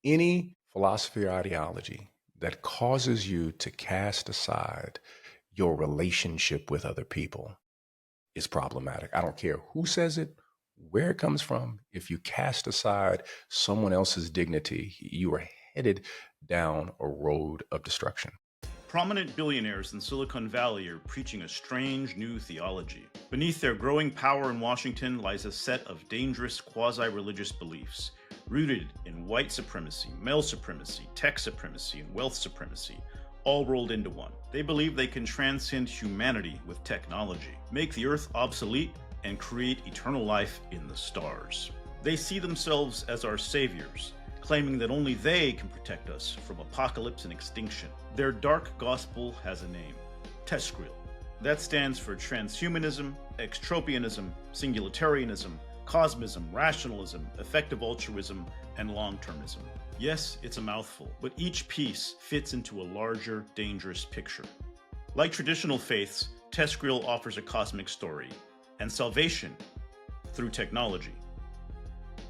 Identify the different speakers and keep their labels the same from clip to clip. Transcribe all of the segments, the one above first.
Speaker 1: Any philosophy or ideology that causes you to cast aside your relationship with other people is problematic. I don't care who says it, where it comes from. If you cast aside someone else's dignity, you are headed down a road of destruction.
Speaker 2: Prominent billionaires in Silicon Valley are preaching a strange new theology. Beneath their growing power in Washington lies a set of dangerous quasi-religious beliefs, rooted in white supremacy, male supremacy, tech supremacy, and wealth supremacy, all rolled into one. They believe they can transcend humanity with technology, make the earth obsolete, and create eternal life in the stars. They see themselves as our saviors, claiming that only they can protect us from apocalypse and extinction. Their dark gospel has a name, TESCREAL. That stands for Transhumanism, Extropianism, Singularitarianism, Cosmism, Rationalism, effective altruism, and Long-termism. Yes, it's a mouthful, but each piece fits into a larger, dangerous picture. Like traditional faiths, TESCREAL offers a cosmic story, and salvation through technology.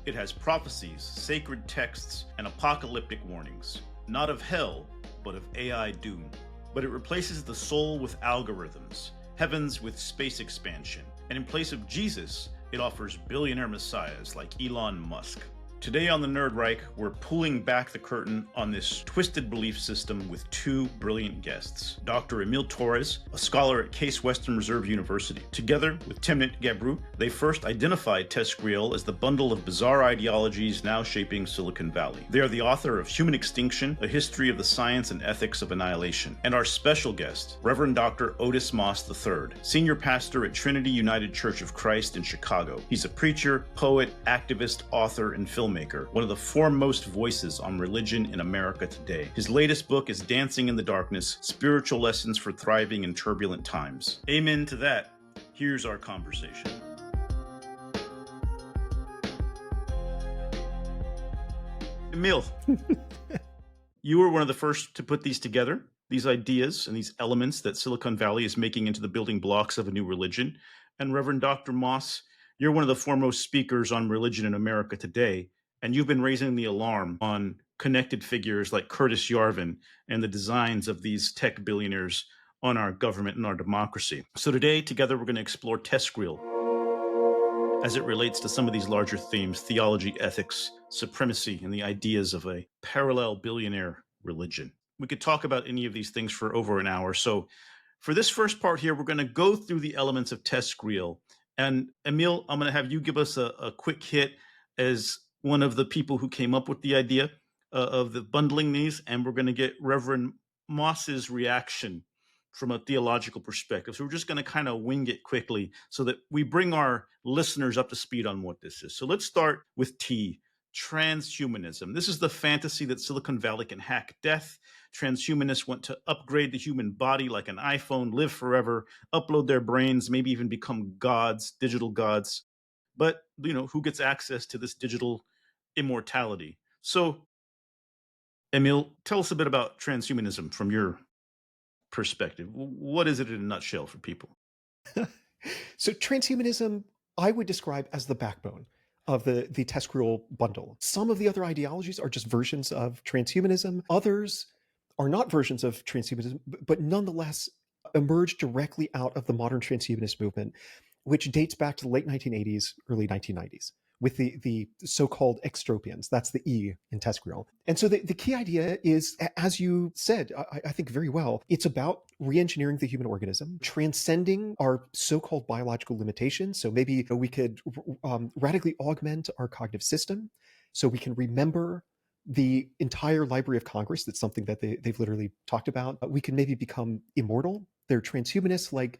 Speaker 2: It has prophecies, sacred texts, and apocalyptic warnings, not of hell, but of AI doom. But it replaces the soul with algorithms, heavens with space expansion, and in place of Jesus, it offers billionaire messiahs like Elon Musk. Today on the Nerd Reich, we're pulling back the curtain on this twisted belief system with two brilliant guests. Dr. Emile Torres, a scholar at Case Western Reserve University. Together with Timnit Gebru, they first identified TESCREAL as the bundle of bizarre ideologies now shaping Silicon Valley. They are the author of Human Extinction, A History of the Science and Ethics of Annihilation. And our special guest, Reverend Dr. Otis Moss III, senior pastor at Trinity United Church of Christ in Chicago. He's a preacher, poet, activist, author, and filmmaker, one of the foremost voices on religion in America today. His latest book is Dancing in the Darkness, Spiritual Lessons for Thriving in Turbulent Times. Amen to that. Here's our conversation. Emile, you were one of the first to put these together, these ideas and these elements that Silicon Valley is making into the building blocks of a new religion. And Reverend Dr. Moss, you're one of the foremost speakers on religion in America today. And you've been raising the alarm on connected figures like Curtis Yarvin and the designs of these tech billionaires on our government and our democracy. So today, together, we're going to explore TESCREAL as it relates to some of these larger themes: theology, ethics, supremacy, and the ideas of a parallel billionaire religion. We could talk about any of these things for over an hour. So for this first part here, we're going to go through the elements of TESCREAL. And Emile, I'm going to have you give us a quick hit as one of the people who came up with the idea of the bundling these, and we're going to get Reverend Moss's reaction from a theological perspective. So we're just going to kind of wing it quickly so that we bring our listeners up to speed on what this is. So let's start with T, transhumanism. This is the fantasy that Silicon Valley can hack death. Transhumanists want to upgrade the human body like an iPhone, live forever, upload their brains, maybe even become gods, digital gods. But, you know, who gets access to this digital immortality? So, Emile, tell us a bit about transhumanism from your perspective. What is it in a nutshell for people?
Speaker 3: So transhumanism, I would describe as the backbone of the TESCREAL bundle. Some of the other ideologies are just versions of transhumanism. Others are not versions of transhumanism, but nonetheless emerged directly out of the modern transhumanist movement, which dates back to the late 1980s, early 1990s, with the so-called extropians. That's the E in TESCREAL. And so the key idea is, as you said, I think very well, it's about re-engineering the human organism, transcending our so-called biological limitations. So maybe we could radically augment our cognitive system so we can remember the entire Library of Congress. That's something that they've literally talked about. We can maybe become immortal. There are transhumanists like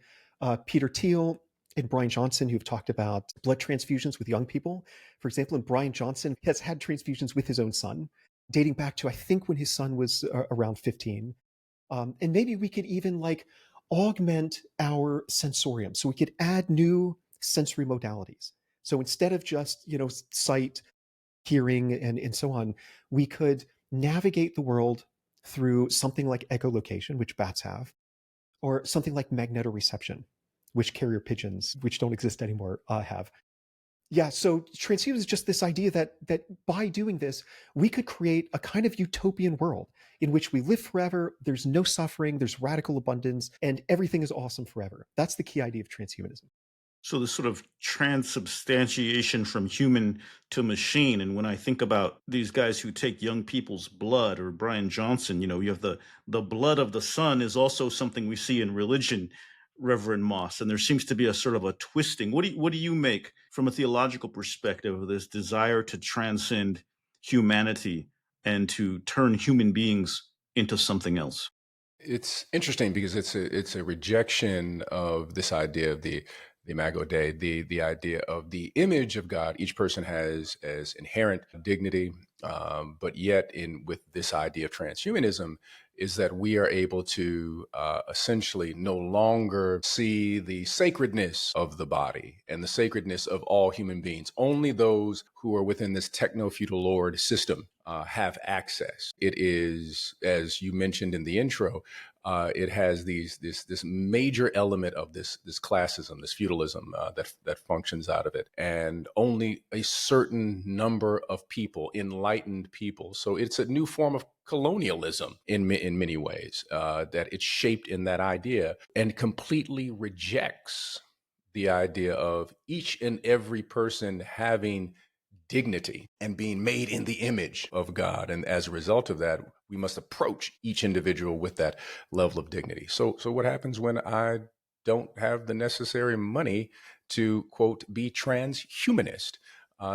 Speaker 3: Peter Thiel and Brian Johnson who've talked about blood transfusions with young people. For example, and Brian Johnson has had transfusions with his own son, dating back to, I think, when his son was around 15. And maybe we could even like augment our sensorium. So we could add new sensory modalities. So instead of just, sight, hearing, and so on, we could navigate the world through something like echolocation, which bats have, or something like magnetoreception, which carrier pigeons, which don't exist anymore, have. Yeah, so transhumanism is just this idea that by doing this, we could create a kind of utopian world in which we live forever, there's no suffering, there's radical abundance, and everything is awesome forever. That's the key idea of transhumanism.
Speaker 2: So this sort of transubstantiation from human to machine. And when I think about these guys who take young people's blood, or Brian Johnson, you have the blood of the sun is also something we see in religion, Reverend Moss. And there seems to be a sort of a twisting. What do you make from a theological perspective of this desire to transcend humanity and to turn human beings into something else?
Speaker 1: It's interesting because it's a rejection of this idea of the Imago Dei, the idea of the image of God. Each person has as inherent dignity, but yet in with this idea of transhumanism is that we are able to essentially no longer see the sacredness of the body and the sacredness of all human beings. Only those who are within this techno-feudal lord system have access. It is, as you mentioned in the intro, it has this major element of this classism, this feudalism that functions out of it, and only a certain number of people, enlightened people. So it's a new form of colonialism in many ways, that it's shaped in that idea and completely rejects the idea of each and every person having dignity and being made in the image of God. And as a result of that, we must approach each individual with that level of dignity. So what happens when I don't have the necessary money to, quote, be transhumanist?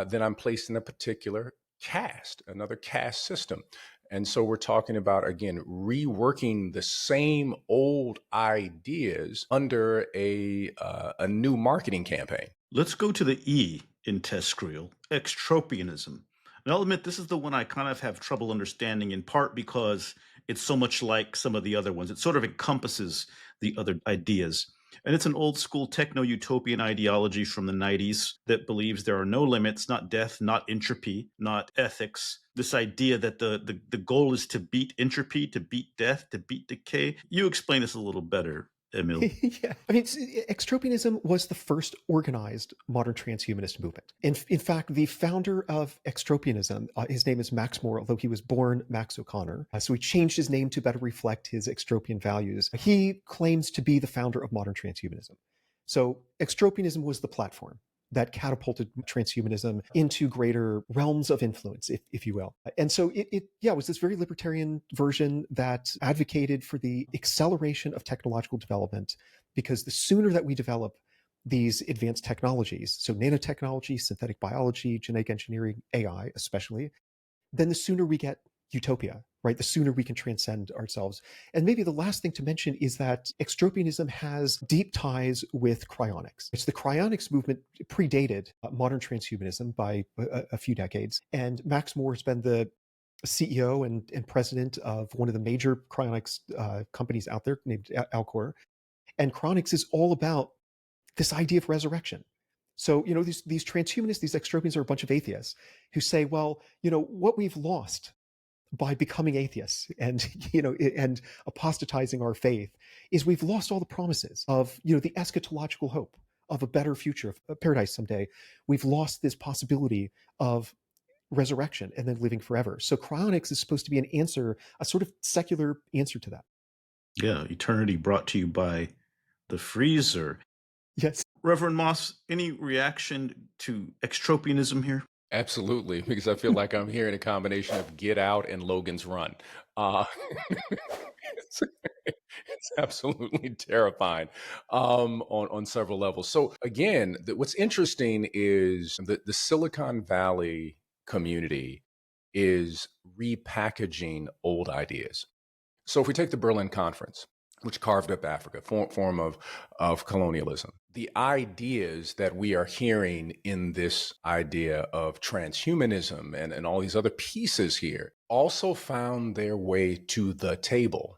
Speaker 1: Then I'm placed in a particular caste, another caste system. And so we're talking about, again, reworking the same old ideas under a new marketing campaign.
Speaker 2: Let's go to the E in TESCREAL, extropianism. And I'll admit, this is the one I kind of have trouble understanding, in part because it's so much like some of the other ones. It sort of encompasses the other ideas. And it's an old school techno utopian ideology from the 90s that believes there are no limits, not death, not entropy, not ethics. This idea that the goal is to beat entropy, to beat death, to beat decay. You explain this a little better, Emil.
Speaker 3: Yeah, I mean, extropianism was the first organized modern transhumanist movement. In fact, the founder of extropianism, his name is Max Moore, although he was born Max O'Connor, so he changed his name to better reflect his extropian values. He claims to be the founder of modern transhumanism. So extropianism was the platform that catapulted transhumanism into greater realms of influence, if you will. And so it was this very libertarian version that advocated for the acceleration of technological development, because the sooner that we develop these advanced technologies, so nanotechnology, synthetic biology, genetic engineering, AI especially, then the sooner we get utopia, right? The sooner we can transcend ourselves. And maybe the last thing to mention is that extropianism has deep ties with cryonics. It's the cryonics movement predated modern transhumanism by a few decades. And Max Moore has been the CEO and president of one of the major cryonics companies out there named Alcor. And cryonics is all about this idea of resurrection. So, these transhumanists, these extropians are a bunch of atheists who say, well, what we've lost by becoming atheists and and apostatizing our faith is we've lost all the promises of the eschatological hope of a better future, of a paradise someday. We've lost this possibility of resurrection and then living forever. So cryonics is supposed to be an answer, a sort of secular answer to that.
Speaker 2: Yeah, eternity brought to you by the freezer.
Speaker 3: Yes.
Speaker 2: Reverend Moss, any reaction to extropianism here?
Speaker 1: Absolutely, because I feel like I'm hearing a combination of Get Out and Logan's Run. Uh, it's, it's absolutely terrifying, on several levels. So again, what's interesting is the Silicon Valley community is repackaging old ideas. So if we take the Berlin Conference, which carved up Africa, form of colonialism, the ideas that we are hearing in this idea of transhumanism and all these other pieces here also found their way to the table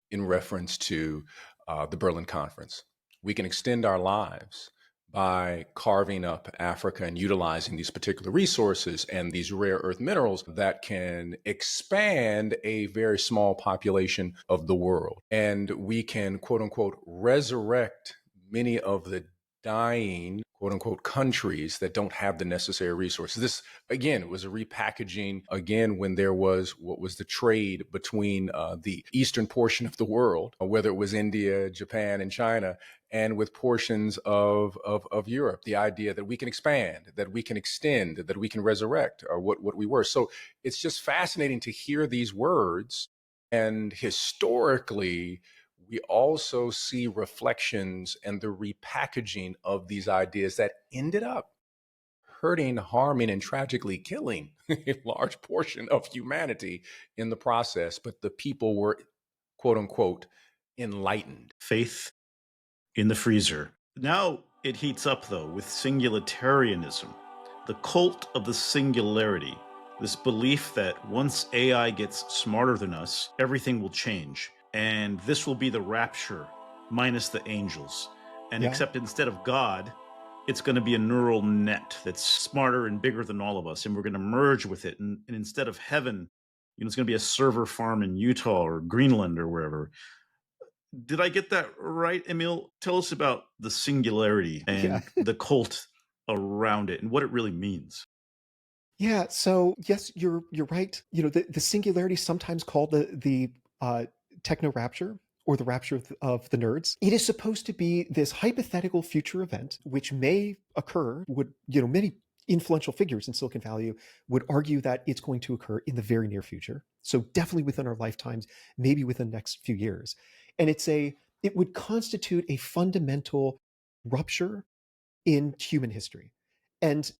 Speaker 1: in reference to the Berlin Conference. We can extend our lives by carving up Africa and utilizing these particular resources and these rare earth minerals that can expand a very small population of the world. And we can, quote unquote, resurrect many of the dying, quote unquote, countries that don't have the necessary resources. This, again, was a repackaging, again, when there was what was the trade between the eastern portion of the world, whether it was India, Japan, and China, and with portions of Europe, the idea that we can expand, that we can extend, that we can resurrect, or what we were. So it's just fascinating to hear these words. And historically, we also see reflections and the repackaging of these ideas that ended up hurting, harming, and tragically killing a large portion of humanity in the process. But the people were, quote unquote, enlightened.
Speaker 2: Faith in the freezer. Now it heats up, though, with singularitarianism, the cult of the singularity, this belief that once AI gets smarter than us, everything will change. And this will be the rapture minus the angels. And except instead of God, it's going to be a neural net that's smarter and bigger than all of us. And we're going to merge with it. And instead of heaven, it's going to be a server farm in Utah or Greenland or wherever. Did I get that right, Emile? Tell us about the singularity and the cult around it and what it really means.
Speaker 3: Yeah. So yes, you're right. The singularity is sometimes called the techno rapture or the rapture of the nerds. It is supposed to be this hypothetical future event which may occur. Many influential figures in Silicon Valley would argue that it's going to occur in the very near future. So definitely within our lifetimes, maybe within the next few years. And it would constitute a fundamental rupture in human history. And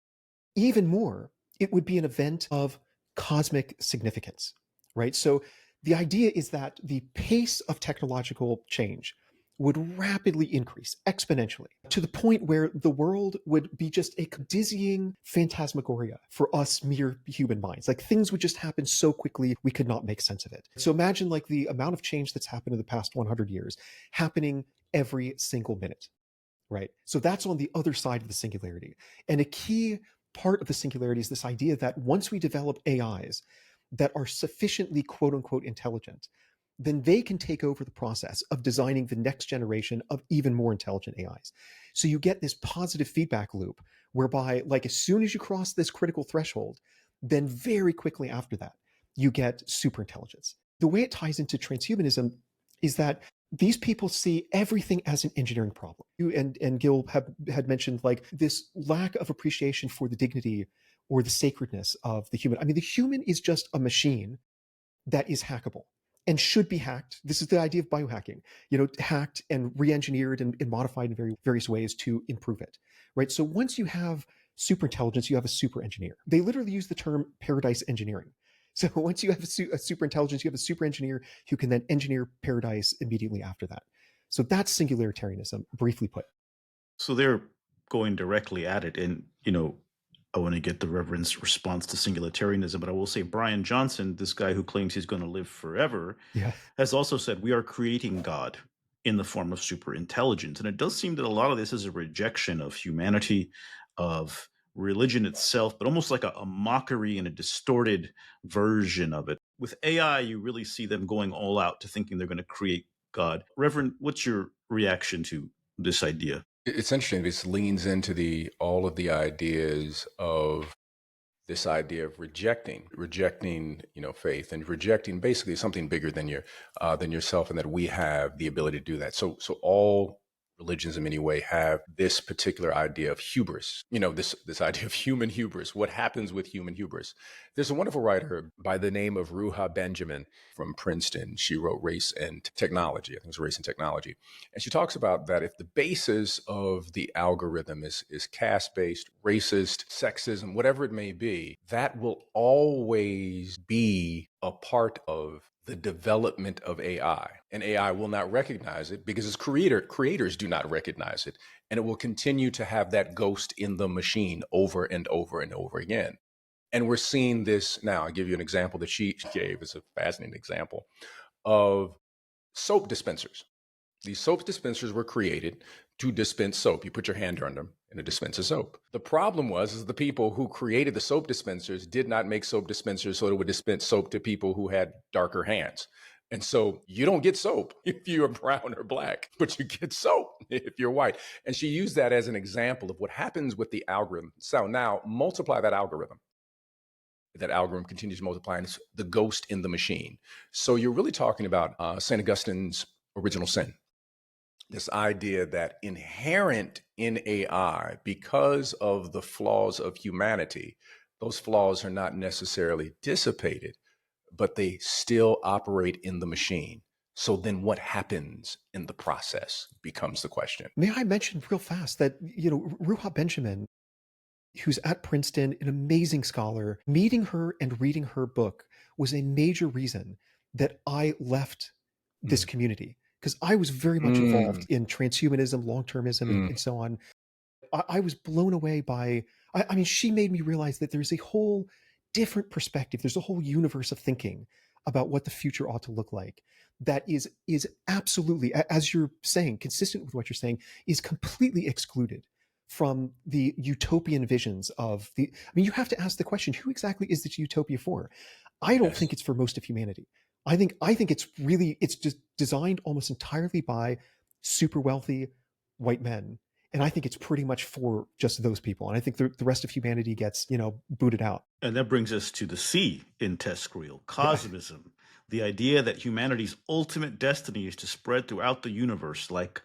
Speaker 3: even more, it would be an event of cosmic significance, right? So the idea is that the pace of technological change would rapidly increase exponentially to the point where the world would be just a dizzying phantasmagoria for us mere human minds. Like things would just happen so quickly, we could not make sense of it. So imagine like the amount of change that's happened in the past 100 years happening every single minute, right? So that's on the other side of the singularity. And a key part of the singularity is this idea that once we develop AIs that are sufficiently quote unquote intelligent, then they can take over the process of designing the next generation of even more intelligent AIs. So you get this positive feedback loop whereby, like, as soon as you cross this critical threshold, then very quickly after that, you get super intelligence. The way it ties into transhumanism is that these people see everything as an engineering problem. You and Gil had mentioned like this lack of appreciation for the dignity or the sacredness of the human. I mean, the human is just a machine that is hackable and should be hacked. This is the idea of biohacking, hacked and re-engineered and modified in various ways to improve it, right? So once you have super intelligence, you have a super engineer. They literally use the term paradise engineering. So once you have a super intelligence, you have a super engineer who can then engineer paradise immediately after that. So that's singularitarianism, briefly put.
Speaker 2: So they're going directly at it. And, I want to get the Reverend's response to singularitarianism, but I will say Brian Johnson, this guy who claims he's going to live forever, has also said we are creating God in the form of super intelligence. And it does seem that a lot of this is a rejection of humanity, of religion itself, but almost like a mockery and a distorted version of it. With AI, you really see them going all out to thinking they're going to create God. Reverend, what's your reaction to this idea?
Speaker 1: It's interesting. This leans into all of the ideas of this idea of rejecting, faith, and rejecting basically something bigger than yourself, and that we have the ability to do that. So all religions in many ways have this particular idea of hubris, this idea of human hubris, what happens with human hubris. There's a wonderful writer by the name of Ruha Benjamin from Princeton. She wrote Race and Technology. I think it's Race and Technology. And she talks about that if the basis of the algorithm is caste-based, racist, sexism, whatever it may be, that will always be a part of the development of AI. And AI will not recognize it because its creators do not recognize it. And it will continue to have that ghost in the machine over and over and over again. And we're seeing this now. I'll give you an example that she gave. It's a fascinating example of soap dispensers. These soap dispensers were created to dispense soap. You put your hand under them and it dispenses soap. The problem was the people who created the soap dispensers did not make soap dispensers so it would dispense soap to people who had darker hands. And so you don't get soap if you are brown or black, but you get soap if you're white. And she used that as an example of what happens with the algorithm. So now multiply that algorithm. That algorithm continues to multiply, and it's the ghost in the machine. So you're really talking about St. Augustine's original sin. This idea that inherent in AI, because of the flaws of humanity, those flaws are not necessarily dissipated, but they still operate in the machine. So then what happens in the process becomes the question.
Speaker 3: May I mention real fast that, Ruha Benjamin, who's at Princeton, an amazing scholar, meeting her and reading her book was a major reason that I left this community, because I was very much involved in transhumanism, long-termism, and so on. I was blown away by, I mean, she made me realize that there's a whole different perspective. There's a whole universe of thinking about what the future ought to look like that is absolutely, as you're saying, consistent with what you're saying, is completely excluded from the utopian visions of the. I mean, you have to ask the question: who exactly is this utopia for? I don't think it's for most of humanity. I think it's just designed almost entirely by super wealthy white men, and I think it's pretty much for just those people. And I think the rest of humanity gets booted out.
Speaker 2: And that brings us to the C in TESCREAL, Cosmism. The idea that humanity's ultimate destiny is to spread throughout the universe like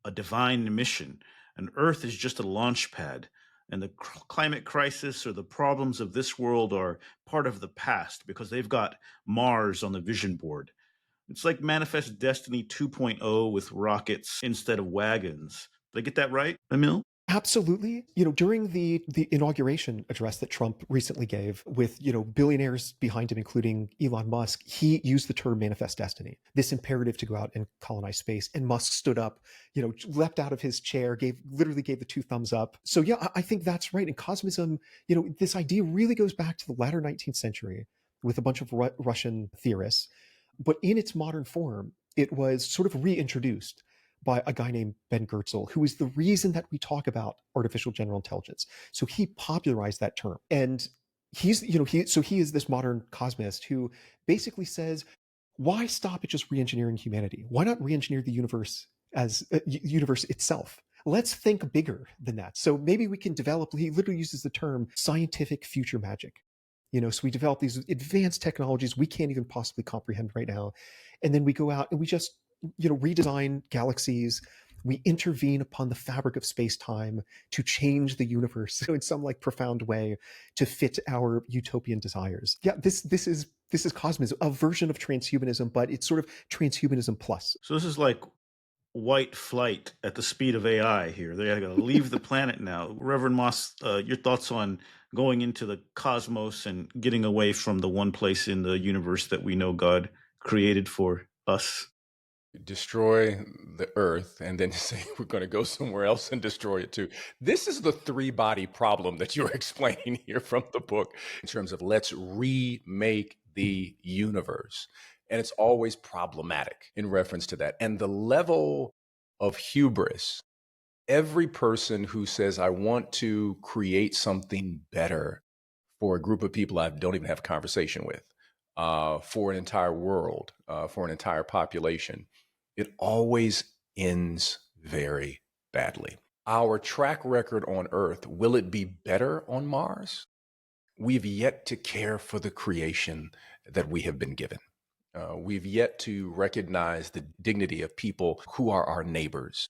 Speaker 2: a divine mission, and Earth is just a launch pad, and the climate crisis or the problems of this world are part of the past because they've got Mars on the vision board. It's like Manifest Destiny 2.0 with rockets instead of wagons. Did I get that right, Emile?
Speaker 3: Absolutely. During the inauguration address that Trump recently gave with, billionaires behind him, including Elon Musk, he used the term manifest destiny, this imperative to go out and colonize space. And Musk stood up, leapt out of his chair, literally gave the 2 thumbs up. So yeah, I think that's right. And Cosmism, this idea really goes back to the latter 19th century with a bunch of Russian theorists. But in its modern form, it was sort of reintroduced by a guy named Ben Goertzel, who is the reason that we talk about artificial general intelligence. So he popularized that term. And he is this modern cosmist who basically says, why stop at just re-engineering humanity? Why not re-engineer the universe as universe itself? Let's think bigger than that. So maybe we can develop, he literally uses the term scientific future magic. So we develop these advanced technologies we can't even possibly comprehend right now. And then we go out and we just redesign galaxies. We intervene upon the fabric of space-time to change the universe in some profound way to fit our utopian desires. Yeah, this is Cosmism, a version of transhumanism, but it's sort of transhumanism plus.
Speaker 2: So this is like white flight at the speed of AI here. They're going to leave the planet now. Reverend Moss, your thoughts on going into the cosmos and getting away from the one place in the universe that we know God created for us?
Speaker 1: Destroy the earth and then say we're going to go somewhere else and destroy it too. This is the 3-body problem that you're explaining here from the book in terms of let's remake the universe. And it's always problematic in reference to that. And the level of hubris, every person who says, I want to create something better for a group of people I don't even have a conversation with, for an entire world, for an entire population, it always ends very badly. Our track record on Earth, will it be better on Mars? We've yet to care for the creation that we have been given. We've yet to recognize the dignity of people who are our neighbors.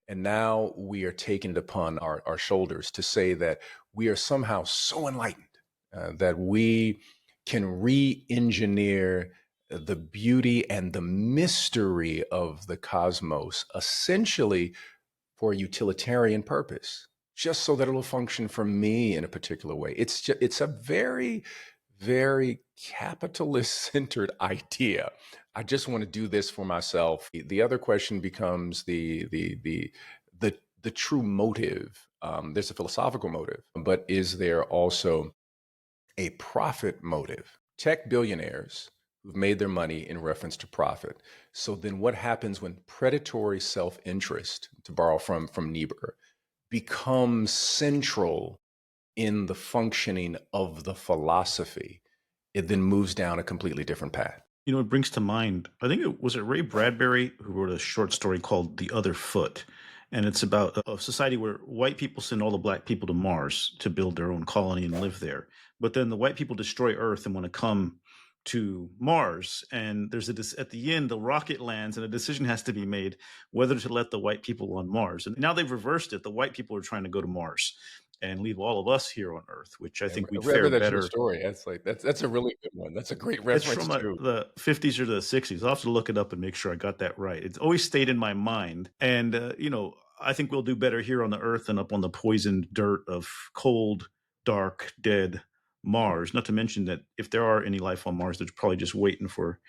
Speaker 1: And now we are taking it upon our shoulders to say that we are somehow so enlightened that we can re-engineer the beauty and the mystery of the cosmos, essentially for a utilitarian purpose, just so that it'll function for me in a particular way. It's a very, very capitalist-centered idea. I just want to do this for myself. The other question becomes the true motive. There's a philosophical motive, but is there also a profit motive? Tech billionaires who've made their money in reference to profit. So then what happens when predatory self-interest, to borrow from Niebuhr, becomes central in the functioning of the philosophy? It then moves down a completely different path.
Speaker 2: It brings to mind, I think it was Ray Bradbury who wrote a short story called The Other Foot. And it's about a society where white people send all the black people to Mars to build their own colony and live there. But then the white people destroy Earth and want to come to Mars. And there's at the end, the rocket lands and a decision has to be made whether to let the white people on Mars. And now they've reversed it. The white people are trying to go to Mars and leave all of us here on Earth, which I
Speaker 1: Yeah,
Speaker 2: think we'd
Speaker 1: I read
Speaker 2: fare
Speaker 1: that true
Speaker 2: better.
Speaker 1: story. That's a really good one. That's a great
Speaker 2: It's
Speaker 1: reference
Speaker 2: from
Speaker 1: too.
Speaker 2: the 50s or the 60s. I'll have to look it up and make sure I got that right. It's always stayed in my mind. And, I think we'll do better here on the Earth than up on the poisoned dirt of cold, dark, dead Mars. Not to mention that if there are any life on Mars, they're probably just waiting for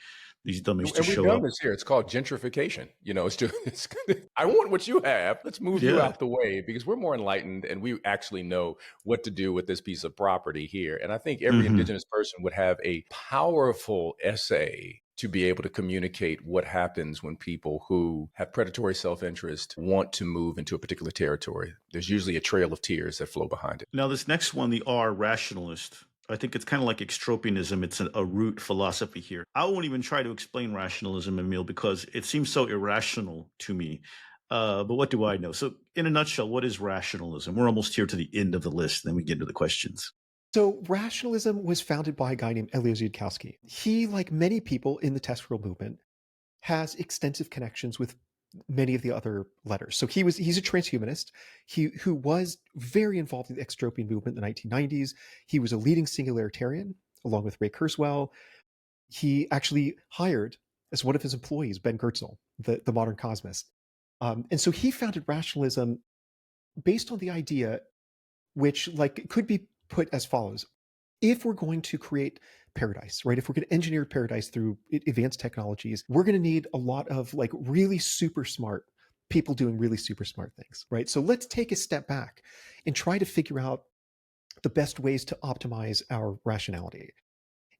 Speaker 2: these dummies to
Speaker 1: And we've
Speaker 2: show
Speaker 1: done
Speaker 2: up.
Speaker 1: this here. It's called gentrification. It's just, I want what you have. Let's move you
Speaker 2: Yeah.
Speaker 1: out the way because we're more enlightened and we actually know what to do with this piece of property here. And I think every
Speaker 2: hmm
Speaker 1: indigenous person would have a powerful essay to be able to communicate what happens when people who have predatory self-interest want to move into a particular territory. There's usually a trail of tears that flow behind it.
Speaker 2: Now, this next one, the R, rationalist. I think it's kind of like extropianism. It's a root philosophy here. I won't even try to explain rationalism, Emile, because it seems so irrational to me. But what do I know? So, in a nutshell, what is rationalism? We're almost here to the end of the list. Then we get into the questions.
Speaker 3: So rationalism was founded by a guy named Eliezer Yudkowsky. He, like many people in the TESCREAL movement, has extensive connections with many of the other letters. So he's a transhumanist who was very involved in the extropian movement in the 1990s. He was a leading singularitarian along with Ray Kurzweil. He actually hired as one of his employees Ben Goertzel, the modern cosmist. And so he founded rationalism based on the idea, which could be put as follows. If we're going to create paradise, right? If we're going to engineer paradise through advanced technologies, we're going to need a lot of really super smart people doing really super smart things, right? So let's take a step back and try to figure out the best ways to optimize our rationality.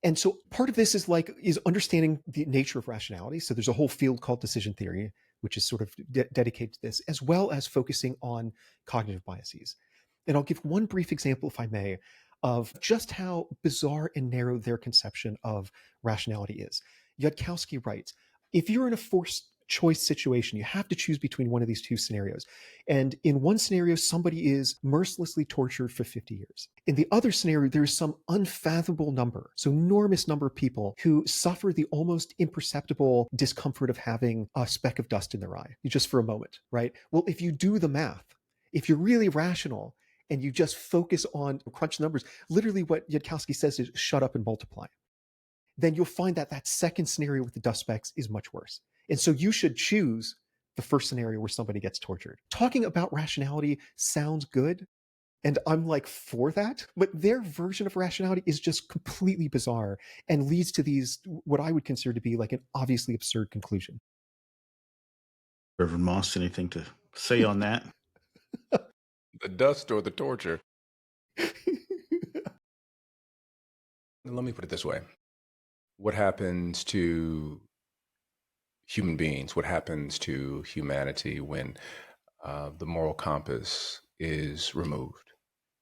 Speaker 3: And so part of this is understanding the nature of rationality. So there's a whole field called decision theory, which is sort of dedicated to this, as well as focusing on cognitive biases. And I'll give one brief example, if I may, of just how bizarre and narrow their conception of rationality is. Yudkowsky writes, if you're in a forced choice situation, you have to choose between one of these two scenarios. And in one scenario, somebody is mercilessly tortured for 50 years. In the other scenario, there's some unfathomable number, so enormous number of people who suffer the almost imperceptible discomfort of having a speck of dust in their eye, just for a moment, right? Well, if you do the math, if you're really rational and you just focus on crunch numbers, literally what Yudkowsky says is shut up and multiply, then you'll find that that second scenario with the dust specks is much worse. And so you should choose the first scenario where somebody gets tortured. Talking about rationality sounds good, and I'm for that, but their version of rationality is just completely bizarre and leads to these, what I would consider to be an obviously absurd conclusion.
Speaker 2: Reverend Moss, anything to say on that?
Speaker 1: The dust or the torture. Let me put it this way. What happens to human beings? What happens to humanity when the moral compass is removed?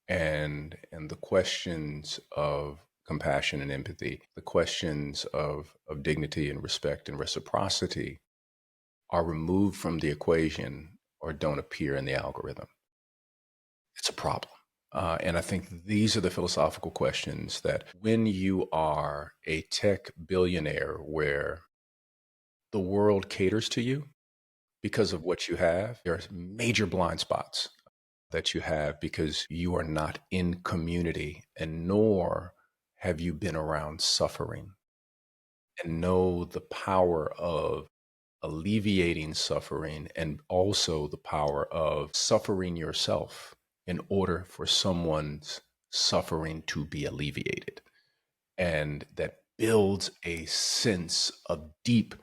Speaker 1: And the questions of compassion and empathy, the questions of dignity and respect and reciprocity are removed from the equation or don't appear in the algorithm. It's a problem. And I think these are the philosophical questions that when you are a tech billionaire where the world caters to you because of what you have, there are major blind spots that you have because you are not in community and nor have you been around suffering and know the power of alleviating suffering and also the power of suffering yourself in order for someone's suffering to be alleviated. And that builds a sense of deep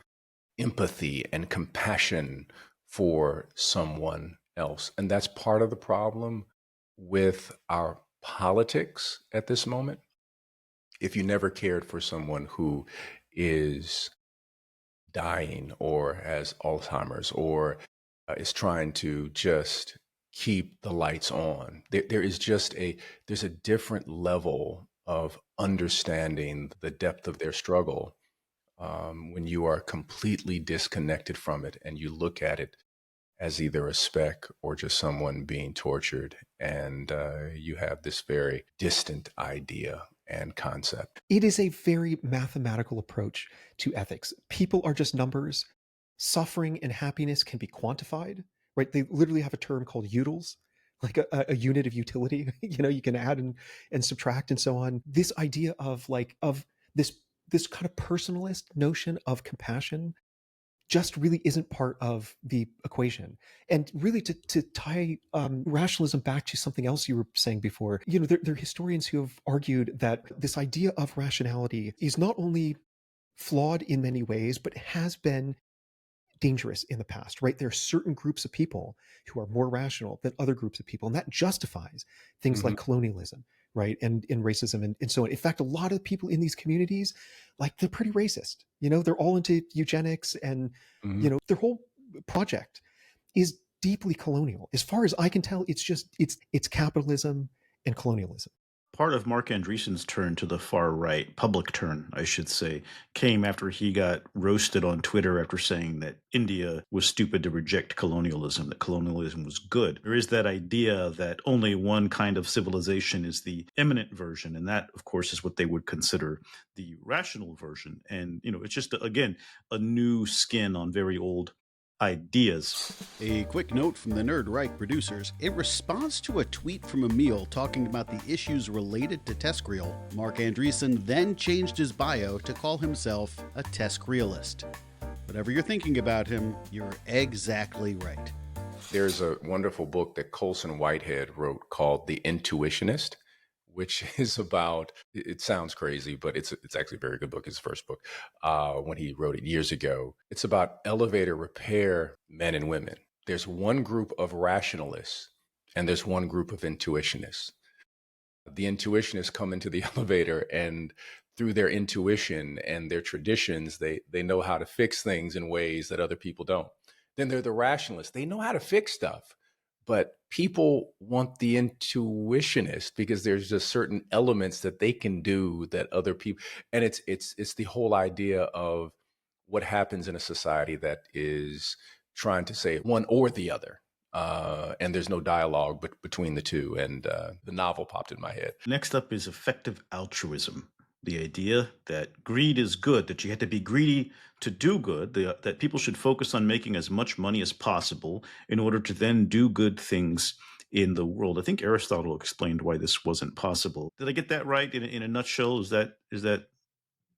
Speaker 1: empathy and compassion for someone else. And that's part of the problem with our politics at this moment. If you never cared for someone who is dying or has Alzheimer's or is trying to just keep the lights on, there's a different level of understanding the depth of their struggle when you are completely disconnected from it and you look at it as either a speck or just someone being tortured. And you have this very distant idea and concept.
Speaker 3: It is a very mathematical approach to ethics. People are just numbers. Suffering and happiness can be quantified, right? They literally have a term called utils, like a unit of utility. You can add and subtract and so on. This idea of this kind of personalist notion of compassion just really isn't part of the equation. And really to tie rationalism back to something else you were saying before, there are historians who have argued that this idea of rationality is not only flawed in many ways, but has been dangerous in the past, right? There are certain groups of people who are more rational than other groups of people, and that justifies things like colonialism, right? And racism and so on. In fact, a lot of people in these communities, like, they're pretty racist. They're all into eugenics and, their whole project is deeply colonial. As far as I can tell, it's capitalism and colonialism.
Speaker 2: Part of Mark Andreessen's turn to the far right, public turn, I should say, came after he got roasted on Twitter after saying that India was stupid to reject colonialism, that colonialism was good. There is that idea that only one kind of civilization is the eminent version, and that, of course, is what they would consider the rational version. And, it's just, again, a new skin on very old ideas.
Speaker 4: A quick note from the Nerd Reich producers. In response to a tweet from Emile talking about the issues related to TESCREAL, Mark Andreessen then changed his bio to call himself a TESCREAList. Whatever you're thinking about him, you're exactly right.
Speaker 1: There's a wonderful book that Colson Whitehead wrote called The Intuitionist, which is about, it sounds crazy, but it's actually a very good book. His first book, when he wrote it years ago. It's about elevator repair men and women. There's one group of rationalists and there's one group of intuitionists. The intuitionists come into the elevator, and through their intuition and their traditions, they know how to fix things in ways that other people don't. Then they're the rationalists. They know how to fix stuff. But people want the intuitionist because there's just certain elements that they can do that other people, and it's the whole idea of what happens in a society that is trying to say one or the other, and there's no dialogue between the two. And the novel popped in my head.
Speaker 2: Next up is effective altruism. The idea that greed is good, that you have to be greedy to do good, that people should focus on making as much money as possible in order to then do good things in the world. I think Aristotle explained why this wasn't possible. Did I get that right in a nutshell? Is that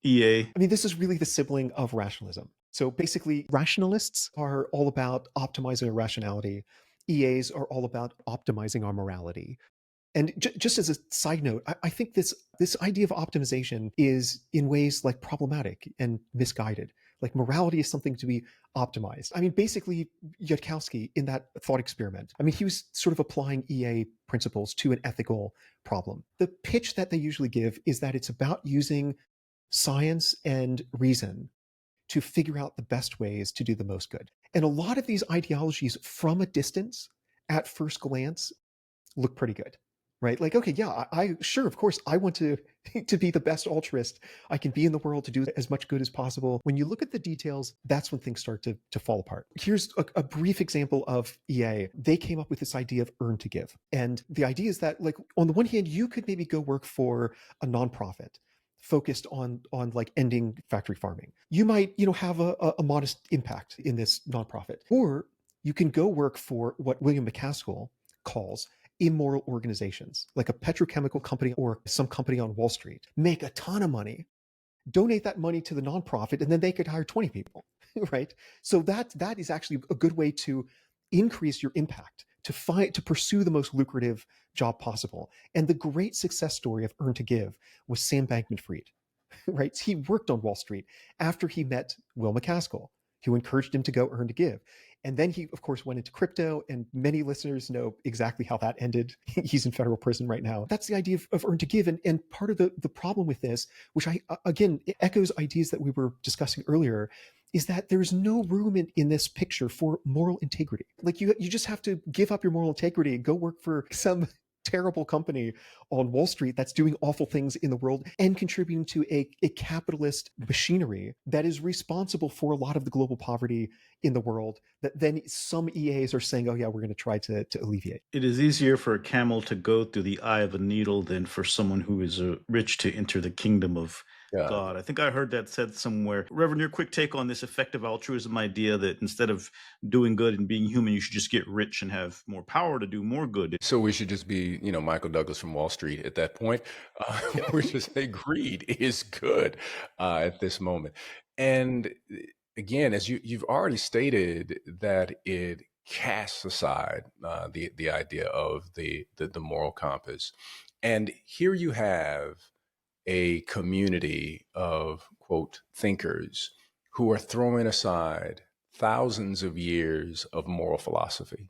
Speaker 2: EA?
Speaker 3: I mean, this is really the sibling of rationalism. So basically, rationalists are all about optimizing our rationality. EAs are all about optimizing our morality. And just as a side note, I think this idea of optimization is in ways like problematic and misguided. Like, morality is something to be optimized. I mean, basically, Yudkowsky, in that thought experiment, I mean, he was sort of applying EA principles to an ethical problem. The pitch that they usually give is that it's about using science and reason to figure out the best ways to do the most good. And a lot of these ideologies from a distance, at first glance, look pretty good. Right? Like, okay, yeah, I sure, of course, I want to be the best altruist I can be in the world, to do as much good as possible. When you look at the details, that's when things start to fall apart. Here's a brief example of EA. They came up with this idea of earn to give. And the idea is that, like, on the one hand, you could maybe go work for a nonprofit focused on like ending factory farming. You might, have a modest impact in this nonprofit. Or you can go work for what William McCaskill calls immoral organizations, like a petrochemical company or some company on Wall Street, make a ton of money, donate that money to the nonprofit, and then they could hire 20 people, right? So that is actually a good way to increase your impact, to pursue the most lucrative job possible. And the great success story of Earn to Give was Sam Bankman-Fried, right? He worked on Wall Street after he met Will McCaskill, who encouraged him to go Earn to Give. And then he, of course, went into crypto, and many listeners know exactly how that ended. He's in federal prison right now. That's the idea of Earn to Give. And part of the problem with this, which again, it echoes ideas that we were discussing earlier, is that there's no room in this picture for moral integrity. Like, you just have to give up your moral integrity and go work for some terrible company on Wall Street that's doing awful things in the world and contributing to a capitalist machinery that is responsible for a lot of the global poverty in the world that then some EAs are saying, oh yeah, we're going to try to alleviate.
Speaker 2: It is easier for a camel to go through the eye of a needle than for someone who is rich to enter the kingdom of God. I think I heard that said somewhere. Reverend, your quick take on this effective altruism idea that instead of doing good and being human, you should just get rich and have more power to do more good.
Speaker 1: So we should just be, Michael Douglas from Wall Street at that point. We should say greed is good at this moment. And again, as you've already stated, that it casts aside the idea of the moral compass. And here you have a community of, quote, thinkers who are throwing aside thousands of years of moral philosophy,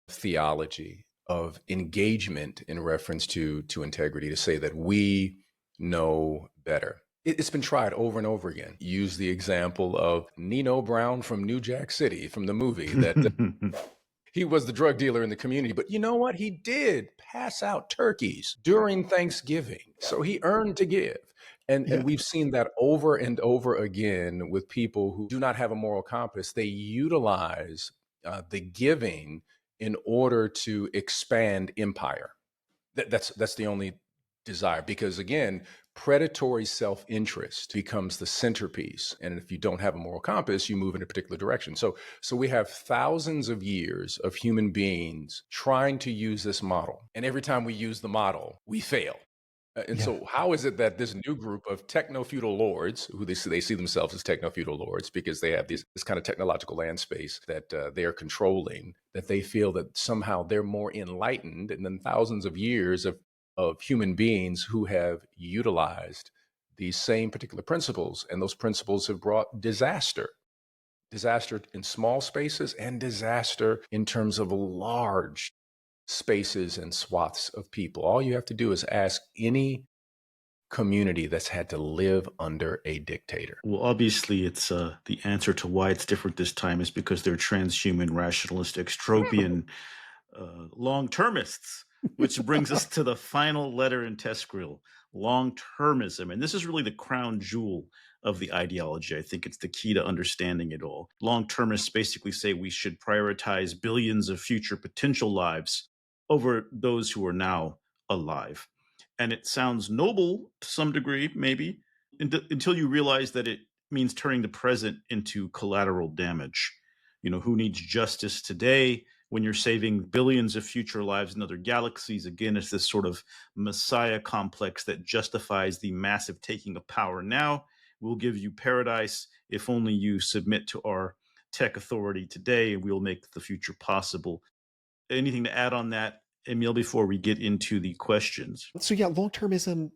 Speaker 1: theology, of engagement in reference to integrity, to say that we know better. It's been tried over and over again. Use the example of Nino Brown from New Jack City from the movie that he was the drug dealer in the community. But you know what? He did pass out turkeys during Thanksgiving. So he earned to give. And we've seen that over and over again with people who do not have a moral compass. They utilize the giving in order to expand empire. That's the only desire, because again, predatory self-interest becomes the centerpiece. And if you don't have a moral compass, you move in a particular direction. So we have thousands of years of human beings trying to use this model. And every time we use the model, we fail. So how is it that this new group of techno-feudal lords, who they see themselves as techno-feudal lords because they have this kind of technological land space that they are controlling, that they feel that somehow they're more enlightened than thousands of years of human beings who have utilized these same particular principles, and those principles have brought disaster in small spaces and disaster in terms of large spaces and swaths of people. All you have to do is ask any community that's had to live under a dictator.
Speaker 2: Well, obviously, it's the answer to why it's different this time is because they're transhuman, rationalist, extropian, long-termists, which brings us to the final letter in TESCREAL, long-termism. And this is really the crown jewel of the ideology. I think it's the key to understanding it all. Long-termists basically say we should prioritize billions of future potential lives over those who are now alive. And it sounds noble to some degree, maybe, until you realize that it means turning the present into collateral damage. Who needs justice today when you're saving billions of future lives in other galaxies? Again, it's this sort of messiah complex that justifies the massive taking of power now. We'll give you paradise if only you submit to our tech authority today, and we'll make the future possible. Anything to add on that, Emile, before we get into the questions?
Speaker 3: So long-termism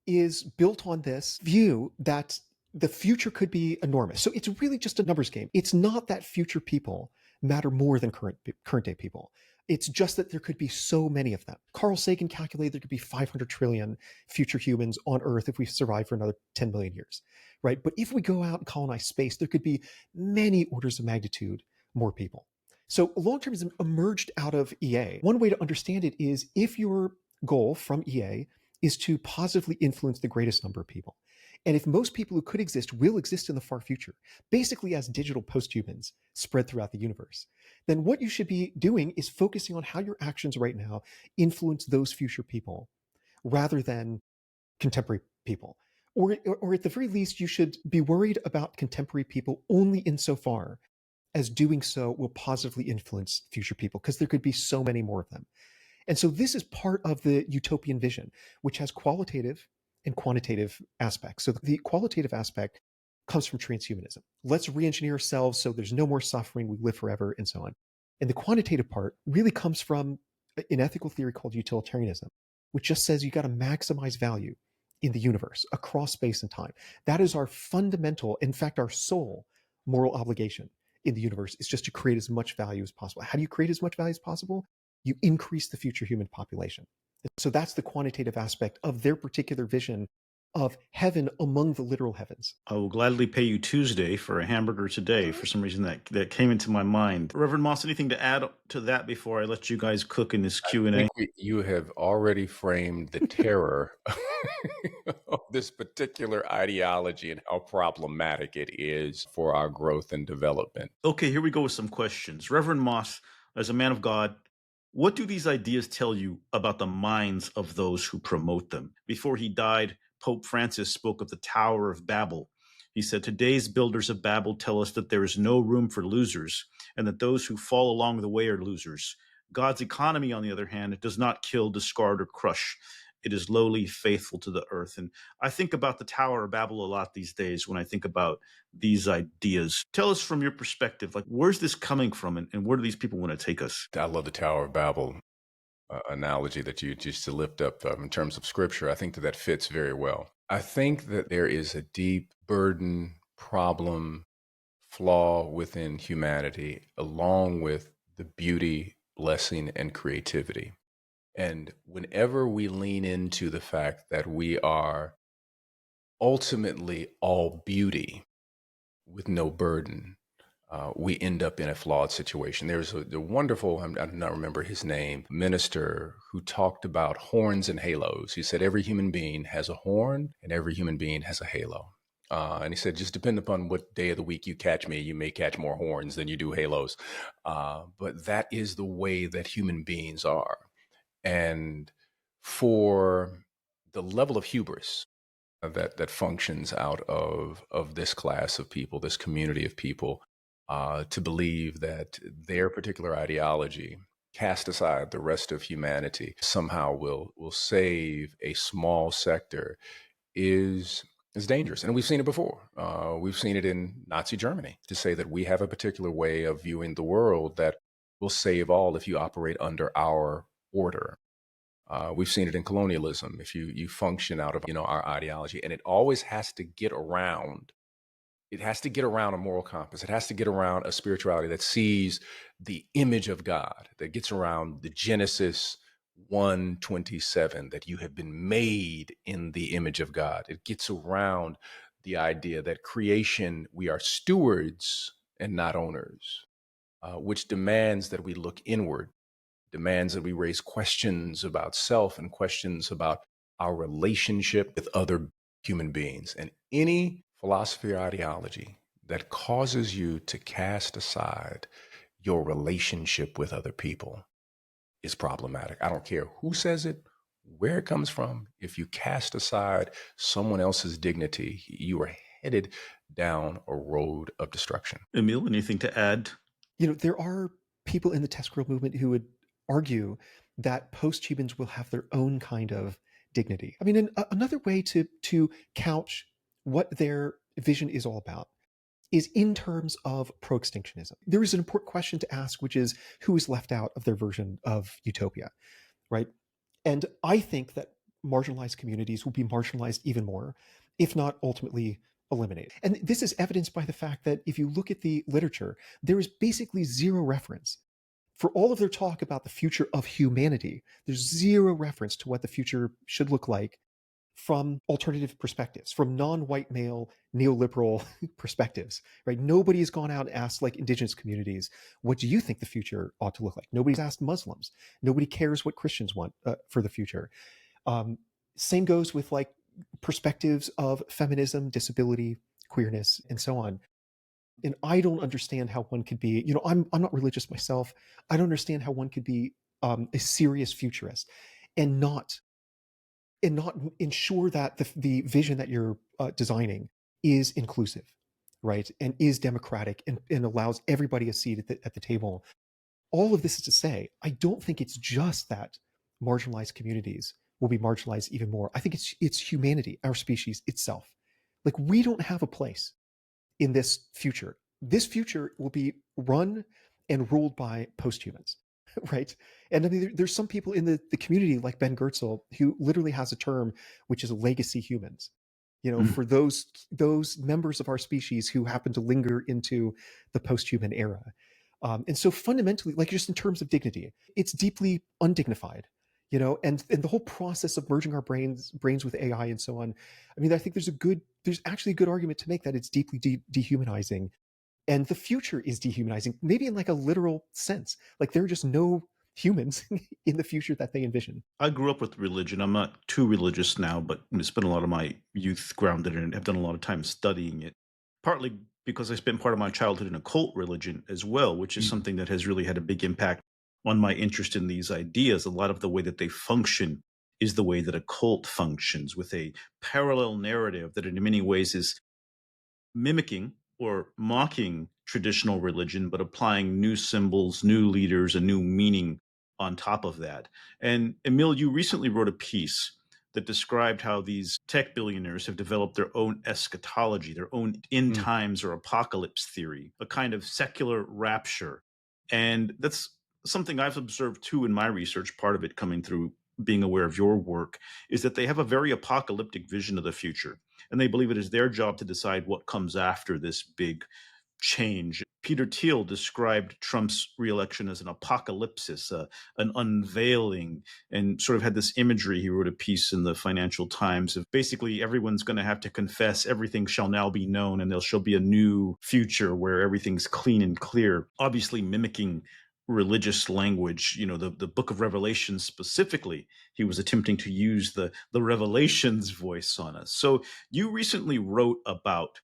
Speaker 3: is built on this view that the future could be enormous. So it's really just a numbers game. It's not that future people matter more than current day people. It's just that there could be so many of them. Carl Sagan calculated there could be 500 trillion future humans on Earth if we survive for another 10 million years, right? But if we go out and colonize space, there could be many orders of magnitude more people. So long-termism emerged out of EA. One way to understand it is if your goal from EA is to positively influence the greatest number of people, and if most people who could exist will exist in the far future, basically as digital posthumans spread throughout the universe, then what you should be doing is focusing on how your actions right now influence those future people rather than contemporary people. Or at the very least, you should be worried about contemporary people only insofar as doing so will positively influence future people, because there could be so many more of them. And so this is part of the utopian vision, which has qualitative and quantitative aspects. So the qualitative aspect comes from transhumanism. Let's re-engineer ourselves so there's no more suffering, we live forever, and so on. And the quantitative part really comes from an ethical theory called utilitarianism, which just says you got to maximize value in the universe across space and time. That is our fundamental, in fact, our sole moral obligation in the universe, is just to create as much value as possible. How do you create as much value as possible? You increase the future human population. So that's the quantitative aspect of their particular vision of heaven among the literal heavens.
Speaker 2: I will gladly pay you Tuesday for a hamburger today. For some reason that came into my mind. Reverend Moss, anything to add to that before I let you guys cook in this
Speaker 1: I
Speaker 2: Q&A?
Speaker 1: think you have already framed the terror of this particular ideology and how problematic it is for our growth and development.
Speaker 2: Okay, here we go with some questions. Reverend Moss, as a man of God, what do these ideas tell you about the minds of those who promote them? Before he died, Pope Francis spoke of the Tower of Babel. He said, "Today's builders of Babel tell us that there is no room for losers and that those who fall along the way are losers. God's economy, on the other hand, does not kill, discard, or crush. It is lowly, faithful to the earth." And I think about the Tower of Babel a lot these days when I think about these ideas. Tell us from your perspective, like, where's this coming from and where do these people want to take us?
Speaker 1: I love the Tower of Babel analogy that you just to lift up in terms of scripture. I think that fits very well. I think that there is a deep burden, problem, flaw within humanity, along with the beauty, blessing, and creativity. And whenever we lean into the fact that we are ultimately all beauty with no burden, we end up in a flawed situation. There's a wonderful, I do not remember his name, minister who talked about horns and halos. He said every human being has a horn and every human being has a halo. And he said, just depend upon what day of the week you catch me, you may catch more horns than you do halos. But that is the way that human beings are. And for the level of hubris that functions out of this class of people, this community of people, to believe that their particular ideology, cast aside the rest of humanity, somehow will save a small sector is dangerous. And we've seen it before. We've seen it in Nazi Germany, to say that we have a particular way of viewing the world that will save all if you operate under our order. We've seen it in colonialism. If you function out of our ideology, and it always has to get around. It has to get around a moral compass. It has to get around a spirituality that sees the image of God, that gets around the Genesis 1:27, that you have been made in the image of God. It gets around the idea that creation, we are stewards and not owners, which demands that we look inward, demands that we raise questions about self and questions about our relationship with other human beings. And any philosophy or ideology that causes you to cast aside your relationship with other people is problematic. I don't care who says it, where it comes from. If you cast aside someone else's dignity, you are headed down a road of destruction.
Speaker 2: Emile, anything to add?
Speaker 3: There are people in the TESCREAL movement who would argue that post-humans will have their own kind of dignity. I mean, another way to couch what their vision is all about is in terms of pro-extinctionism. There is an important question to ask, which is who is left out of their version of utopia, right? And I think that marginalized communities will be marginalized even more, if not ultimately eliminated. And this is evidenced by the fact that if you look at the literature, there is basically zero reference. For all of their talk about the future of humanity, there's zero reference to what the future should look like from alternative perspectives, from non-white male neoliberal perspectives, right? Nobody has gone out and asked like indigenous communities, what do you think the future ought to look like? Nobody's asked Muslims. Nobody cares what Christians want for the future. Same goes with like perspectives of feminism, disability, queerness, and so on. And I don't understand how one could be, I'm not religious myself. I don't understand how one could be a serious futurist and not ensure that the vision that you're designing is inclusive, right? And is democratic and allows everybody a seat at the table. All of this is to say, I don't think it's just that marginalized communities will be marginalized even more. I think it's humanity, our species itself. Like, we don't have a place in this future. This future will be run and ruled by post-humans, right? And I mean, there's some people in the community like Ben Goertzel who literally has a term which is legacy humans. For those members of our species who happen to linger into the post-human era. And so fundamentally, like just in terms of dignity, it's deeply undignified, and the whole process of merging our brains with AI and so on. I mean, I think there's actually a good argument to make that it's deeply dehumanizing, and the future is dehumanizing, maybe in like a literal sense. Like there are just no humans in the future that they envision.
Speaker 2: I grew up with religion. I'm not too religious now, but spent a lot of my youth grounded in it. I've done a lot of time studying it, partly because I spent part of my childhood in a cult religion as well, which is something that has really had a big impact on my interest in these ideas. A lot of the way that they function is the way that a cult functions, with a parallel narrative that in many ways is mimicking or mocking traditional religion, but applying new symbols, new leaders, a new meaning on top of that. And Emile, you recently wrote a piece that described how these tech billionaires have developed their own eschatology, their own end
Speaker 1: Mm.
Speaker 2: times or apocalypse theory, a kind of secular rapture. And that's something I've observed too in my research, part of it coming through being aware of your work, is that they have a very apocalyptic vision of the future, and they believe it is their job to decide what comes after this big change. Peter Thiel described Trump's reelection as an apocalypsis, an unveiling, and sort of had this imagery. He wrote a piece in the Financial Times of basically everyone's going to have to confess everything shall now be known, and there shall be a new future where everything's clean and clear, obviously mimicking religious language. The book of Revelation specifically, he was attempting to use the Revelations voice on us. So you recently wrote about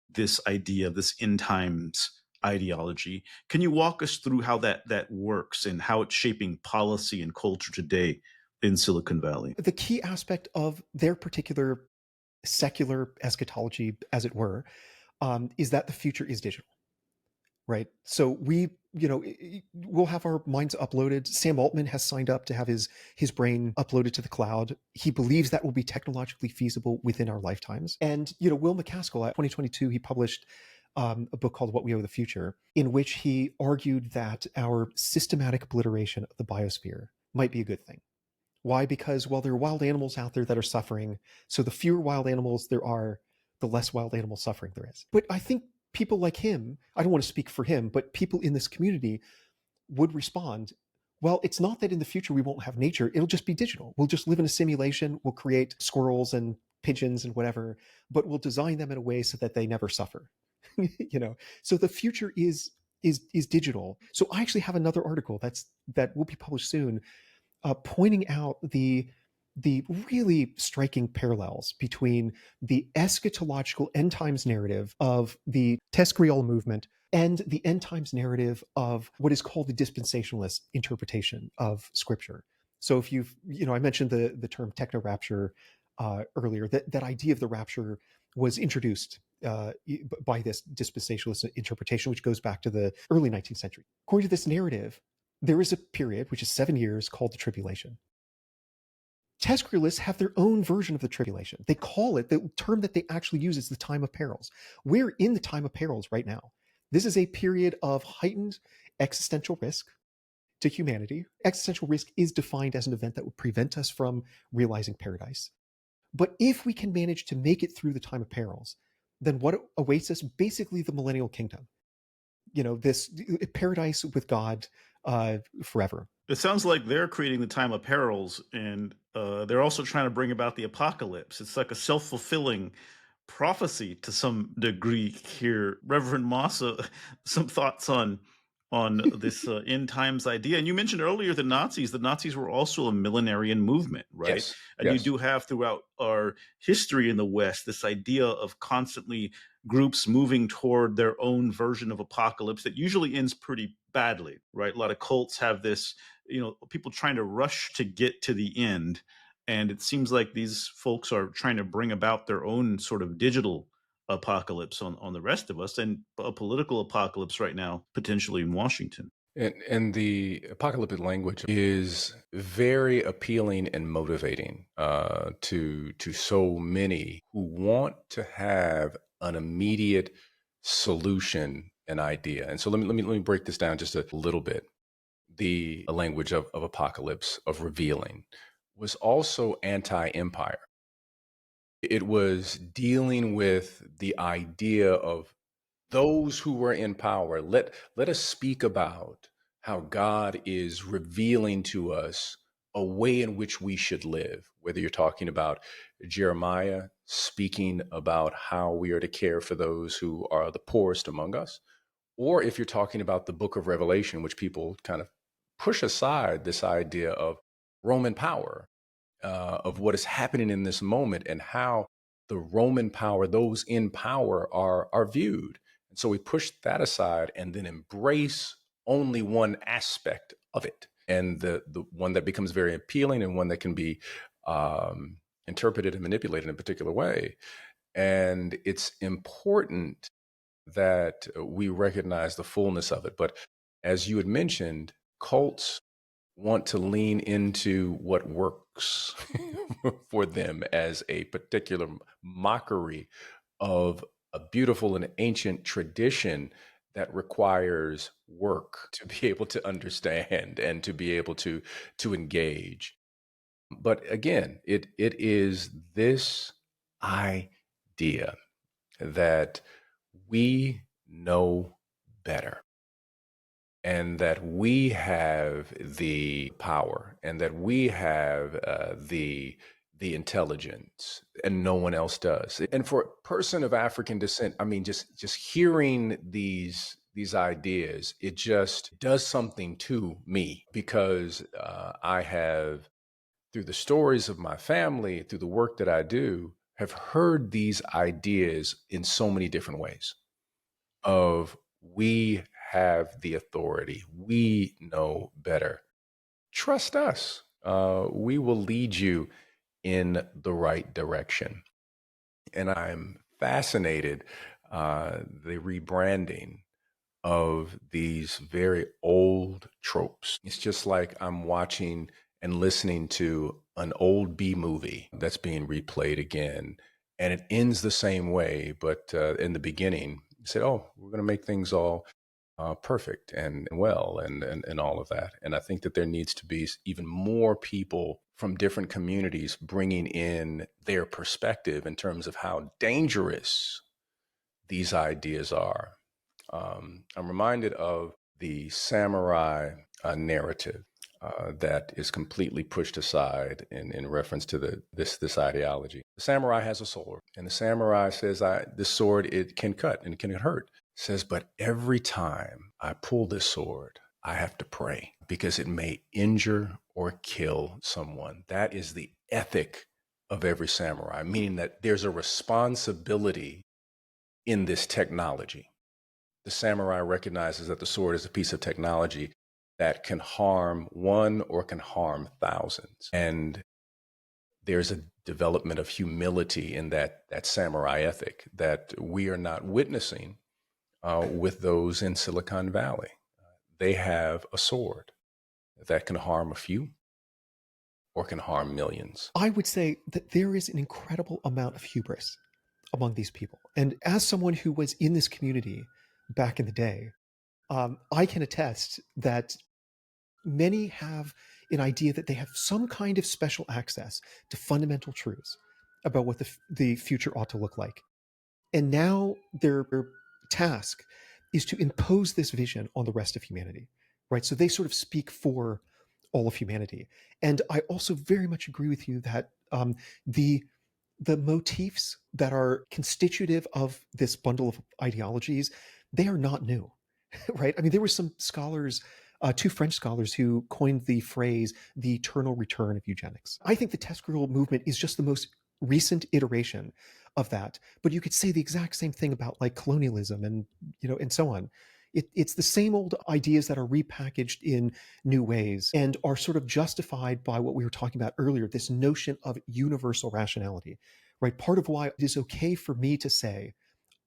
Speaker 2: this idea, this end times ideology. Can you walk us through how that works and how it's shaping policy and culture today in Silicon Valley?
Speaker 3: The key aspect of their particular secular eschatology, as it were, is that the future is digital, right? So we'll have our minds uploaded. Sam Altman has signed up to have his brain uploaded to the cloud. He believes that will be technologically feasible within our lifetimes. And Will McCaskill, at 2022, he published a book called What We Owe the Future, in which he argued that our systematic obliteration of the biosphere might be a good thing. Why? Because, well, there are wild animals out there that are suffering. So the fewer wild animals there are, the less wild animal suffering there is. But I think people like him, I don't want to speak for him, but people in this community would respond, well, it's not that in the future we won't have nature. It'll just be digital. We'll just live in a simulation. We'll create squirrels and pigeons and whatever, but we'll design them in a way so that they never suffer. So the future is digital. So I actually have another article that will be published soon, pointing out the really striking parallels between the eschatological end times narrative of the TESCREAL movement and the end times narrative of what is called the dispensationalist interpretation of Scripture. So if I mentioned the term techno-rapture earlier, that idea of the rapture was introduced by this dispensationalist interpretation, which goes back to the early 19th century. According to this narrative, there is a period, which is 7 years, called the tribulation. TESCREAlists have their own version of the tribulation. They call it, the term that they actually use is the time of perils. We're in the time of perils right now. This is a period of heightened existential risk to humanity. Existential risk is defined as an event that would prevent us from realizing paradise. But if we can manage to make it through the time of perils, then what awaits us? Basically the millennial kingdom. This paradise with God forever.
Speaker 2: It sounds like they're creating the time of perils, and they're also trying to bring about the apocalypse. It's like a self-fulfilling prophecy to some degree here. Reverend Moss, some thoughts on this end times idea. And you mentioned earlier the Nazis. The Nazis were also a millenarian movement, right?
Speaker 1: Yes.
Speaker 2: And you do have throughout our history in the West this idea of constantly groups moving toward their own version of apocalypse that usually ends pretty badly, right? A lot of cults have this, people trying to rush to get to the end. And it seems like these folks are trying to bring about their own sort of digital apocalypse on the rest of us, and a political apocalypse right now, potentially in Washington.
Speaker 1: And the apocalyptic language is very appealing and motivating to so many who want to have an immediate solution, an idea. And so let me break this down just a little bit. The language of apocalypse, of revealing, was also anti-empire. It was dealing with the idea of those who were in power. Let us speak about how God is revealing to us a way in which we should live, whether you're talking about Jeremiah speaking about how we are to care for those who are the poorest among us, or if you're talking about the book of Revelation, which people kind of push aside this idea of Roman power, of what is happening in this moment and how the Roman power, those in power are viewed. And so we push that aside and then embrace only one aspect of it. And the one that becomes very appealing and one that can be interpreted and manipulated in a particular way. And it's important that we recognize the fullness of it. But as you had mentioned, cults want to lean into what works for them as a particular mockery of a beautiful and ancient tradition that requires work to be able to understand and to be able to engage. But again, it is this idea that we know better and that we have the power and that we have the intelligence and no one else does. And for a person of African descent, I mean, just hearing these ideas, it just does something to me because I have, through the stories of my family, through the work that I do, have heard these ideas in so many different ways of we have the authority. We know better. Trust us. We will lead you in the right direction. And I'm fascinated the rebranding of these very old tropes. It's just like I'm watching and listening to an old B movie that's being replayed again. And it ends the same way, but in the beginning, you said, oh, we're going to make things all perfect and well and all of that. And I think that there needs to be even more people from different communities bringing in their perspective in terms of how dangerous these ideas are. I'm reminded of the samurai narrative that is completely pushed aside in reference to this ideology. The samurai has a sword, and the samurai says, "This sword, it can cut and it can hurt." Says, but every time I pull this sword, I have to pray because it may injure or kill someone. That is the ethic of every samurai, meaning that there's a responsibility in this technology. The samurai recognizes that the sword is a piece of technology that can harm one or can harm thousands. And there's a development of humility in that samurai ethic that we are not witnessing with those in Silicon Valley. They have a sword that can harm a few or can harm millions.
Speaker 3: I would say that there is an incredible amount of hubris among these people. And as someone who was in this community back in the day, I can attest that many have an idea that they have some kind of special access to fundamental truths about what the future ought to look like. And now their task is to impose this vision on the rest of humanity, right? So they sort of speak for all of humanity. And I also very much agree with you that the motifs that are constitutive of this bundle of ideologies, they are not new, right? I mean, there were some scholars, two French scholars, who coined the phrase "the eternal return of eugenics." I think the TESCREAL movement is just the most recent iteration of that. But you could say the exact same thing about like colonialism and and so on. It's the same old ideas that are repackaged in new ways and are sort of justified by what we were talking about earlier, this notion of universal rationality, right? Part of why it is okay for me to say,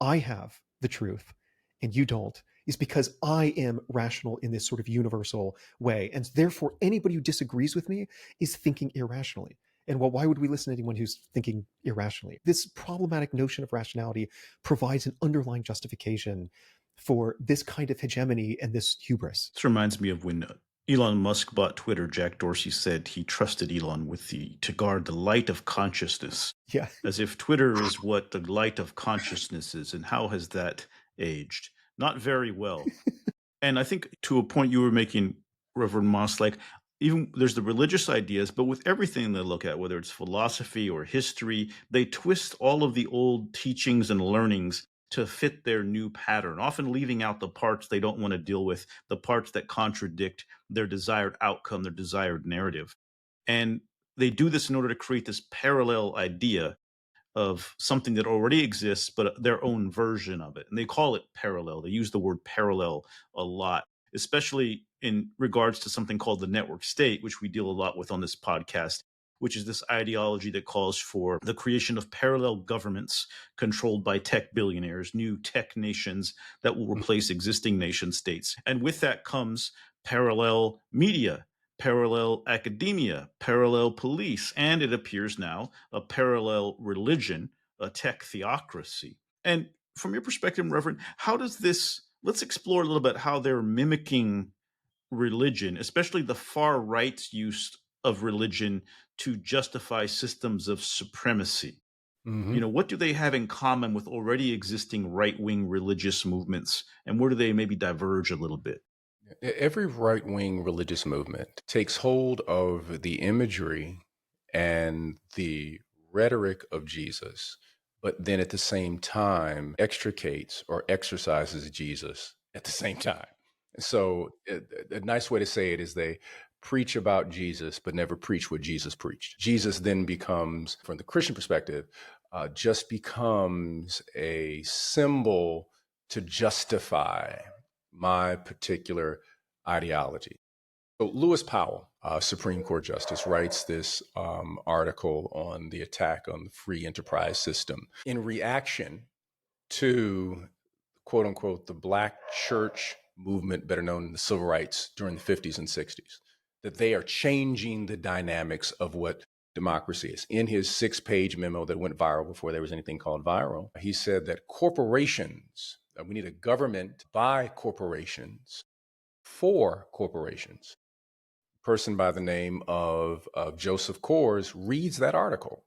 Speaker 3: I have the truth and you don't, is because I am rational in this sort of universal way. And therefore, anybody who disagrees with me is thinking irrationally. And well, why would we listen to anyone who's thinking irrationally? This problematic notion of rationality provides an underlying justification for this kind of hegemony and this hubris.
Speaker 2: This reminds me of when Elon Musk bought Twitter. Jack Dorsey said he trusted Elon to guard the light of consciousness.
Speaker 3: Yeah.
Speaker 2: As if Twitter is what the light of consciousness is. And how has that aged? Not very well. And I think to a point you were making, Reverend Moss, like, even there's the religious ideas, but with everything they look at, whether it's philosophy or history, they twist all of the old teachings and learnings to fit their new pattern, often leaving out the parts they don't want to deal with, the parts that contradict their desired outcome, their desired narrative. And they do this in order to create this parallel idea of something that already exists, but their own version of it. And they call it parallel. They use the word parallel a lot, especially in regards to something called the network state, which we deal a lot with on this podcast, which is this ideology that calls for the creation of parallel governments controlled by tech billionaires, new tech nations that will replace existing nation states. And with that comes parallel media, parallel academia, parallel police, and it appears now a parallel religion, a tech theocracy. And from your perspective, Reverend, how does this, let's explore a little bit how they're mimicking religion, especially the far right's use of religion to justify systems of supremacy.
Speaker 1: Hmm.
Speaker 2: What do they have in common with already existing right wing religious movements? And where do they maybe diverge a little bit?
Speaker 1: Every right wing religious movement takes hold of the imagery and the rhetoric of Jesus, but then at the same time extricates or exercises Jesus at the same time. So, a nice way to say it is they preach about Jesus, but never preach what Jesus preached. Jesus then becomes, from the Christian perspective, just becomes a symbol to justify my particular ideology. So Lewis Powell, Supreme Court Justice, writes this article on the attack on the free enterprise system in reaction to, quote unquote, the Black church movement, better known as the civil rights during the 50s and 60s, that they are changing the dynamics of what democracy is. In his 6-page memo that went viral before there was anything called viral, he said that corporations, we need a government by corporations for corporations. A person by the name of Joseph Coors reads that article.